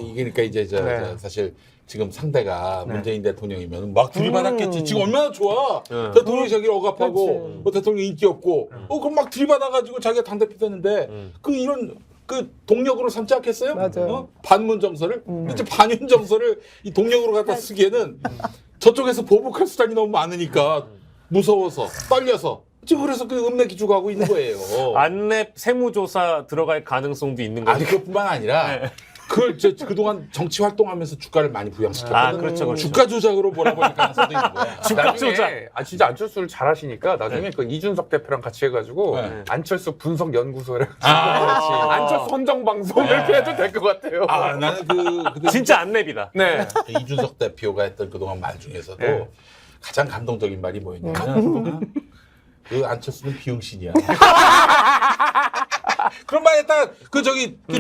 이게 그러니까 이제 네. 사실 지금 상대가 문재인 대통령이면 막 들이받았겠지. 지금 얼마나 좋아. 대통령이 자기를 억압하고 대통령 인기 없고 그럼 막 들이받아가지고 자기가 당대표 됐는데 이런 그 동력으로 삼지 않겠어요? 맞아요. 반문 정서를 이제 반윤 정서를 이 동력으로 갖다 쓰기에는 저쪽에서 보복할 수단이 너무 많으니까 무서워서 떨려서 지금 그래서 그 읍내 기주고 하고 있는 거예요. 안랩 세무조사 들어갈 가능성도 있는 거죠. 아니 그것뿐만 아니라 그걸 그동안 정치 활동하면서 주가를 많이 부양시켰거든. 아, 그렇죠, 그렇죠. 주가 조작으로 몰아버릴 가능성도 있는 거야. 주가 조작. 진짜 안철수를 잘 하시니까 나중에 그 이준석 대표랑 같이 해가지고 안철수 분석 연구소를 안철수 헌정 방송 이렇게 해도 될 것 같아요. 나는 그때 진짜 안랩이다. 네. 이준석 대표가 했던 그동안 말 중에서도 가장 감동적인 말이 뭐였냐면 그 안철수는 비응신이야. 그런 말 했다 그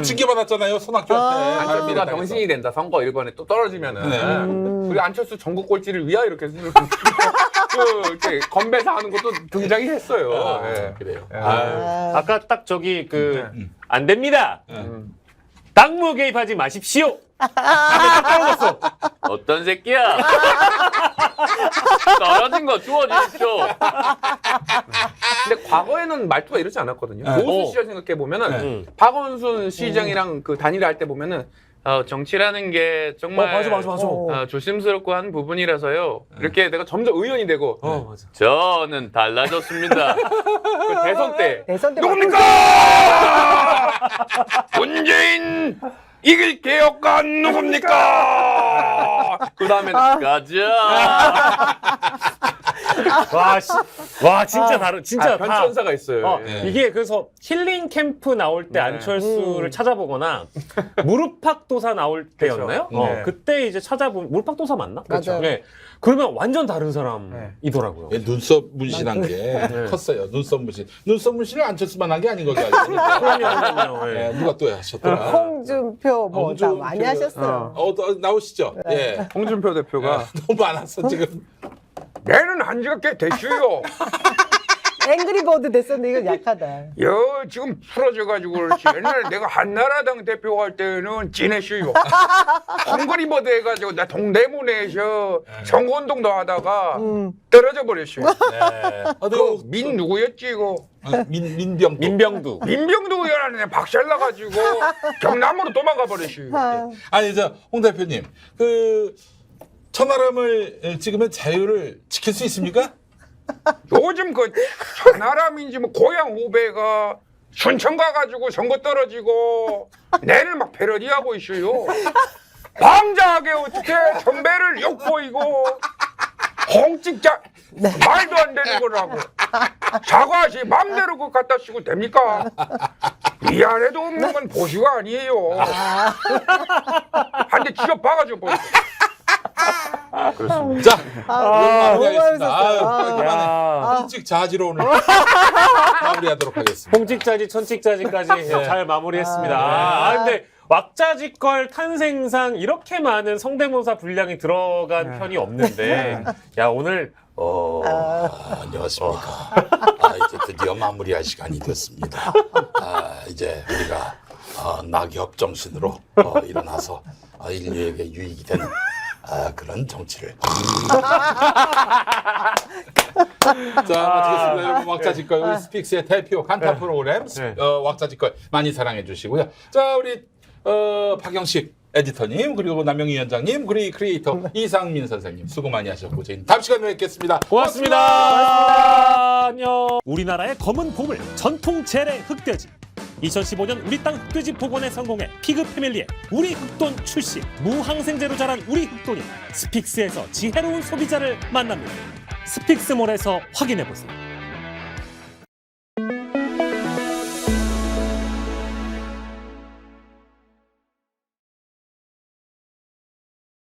징계받았잖아요 손학규한테. 안철수가 병신이 된다. 선거 1번에 또 떨어지면은 그리고 안철수 전국 꼴찌를 위하여 이렇게 이렇게 건배사하는 것도 등장이 했어요. 네. 그래요. 아까 딱 안 됩니다. 당무 개입하지 마십시오. 떨어졌어. 어떤 새끼야? 떨어진 거 주워주십시오. 근데 과거에는 말투가 이러지 않았거든요. 보수 시절 생각해 보면은 박원순 시장이랑 그 단일화 할 때 보면은 정치라는 게 정말 맞아. 조심스럽고 한 부분이라서요. 이렇게 내가 점점 의원이 되고 맞아. 저는 달라졌습니다. 그 대선 때 대선 때 누굽니까? 문재인 이길 개혁관 누굽니까? 그 다음에 가자. 와 진짜 다른 진짜 다. 변천사가 있어요. 예. 이게 그래서 힐링 캠프 나올 때 안철수를 찾아보거나 무릎팍도사 나올 때였나요? 네. 그때 이제 찾아보면 무릎팍도사 맞나? 맞아요. 네. 그러면 완전 다른 사람이더라고요. 눈썹 문신한 게 컸어요. 눈썹 문신. 눈썹 문신을 안철수만 한 게 아닌 거죠. 그럼요. 네, 누가 또 하셨더라. 홍준표 뭐 다 홍준표. 많이 하셨어요. 나오시죠. 예. 홍준표 대표가 너무 많았어 지금. 내는 한 지가 꽤 됐어요. 앵그리버드 됐었는데 이건 약하다. 지금 풀어져가지고 그렇지. 옛날에 내가 한나라당 대표 할 때는 찐했어요. 헝그리버드 해가지고 나 동대문에서 선거운동도 하다가 떨어져 버렸어요. 민 누구였지 이거? 민병도. 민병두 의원한테 박살나가지고 경남으로 도망가 버렸어요. 아니 홍 대표님 천하람을 찍으면 자유를 지킬 수 있습니까? 요즘 그 천하람인지 뭐 고향 후배가 순천 가가지고 선거 떨어지고 내를 막 패러디하고 있어요. 방자하게 어떻게 선배를 욕보이고 홍찍자 말도 안 되는 거라고. 사과하시 맘대로 그거 갖다 쓰고 됩니까? 이 안에도 없는 건 보시가 아니에요. 한 대 쥐어 박아줘 보세요. 그렇습니다. 자, 마무리하겠습니다. 아. 일찍 자지로 오늘 마무리하도록 하겠습니다. 홍직자지 천직자지까지 잘 마무리했습니다. 근데 왁자지껄 탄생상 이렇게 많은 성대모사 분량이 들어간 편이 없는데 야 오늘 안녕하십니까. 이제 드디어 마무리할 시간이 됐습니다. 이제 우리가 낙엽 정신으로 일어나서 인류에게 유익이 되는 그런 정치를. 자, 마치겠습니다. 여러분, 왁자지껄 우리 스픽스의 대표 간타 프로그램 왁자지껄 많이 사랑해 주시고요. 자, 우리 박영식 에디터님, 그리고 남영희 위원장님, 그리고 크리에이터 이상민 선생님 수고 많이 하셨고 저희는 다음 시간에 뵙겠습니다. 고맙습니다. 안녕. 우리나라의 검은 보물 전통 재래 흑돼지. 2015년 우리 땅 흑돼지 복원에 성공해 피그 패밀리의 우리 흑돈 출시. 무항생제로 자란 우리 흑돈이 스픽스에서 지혜로운 소비자를 만납니다. 스픽스몰에서 확인해보세요.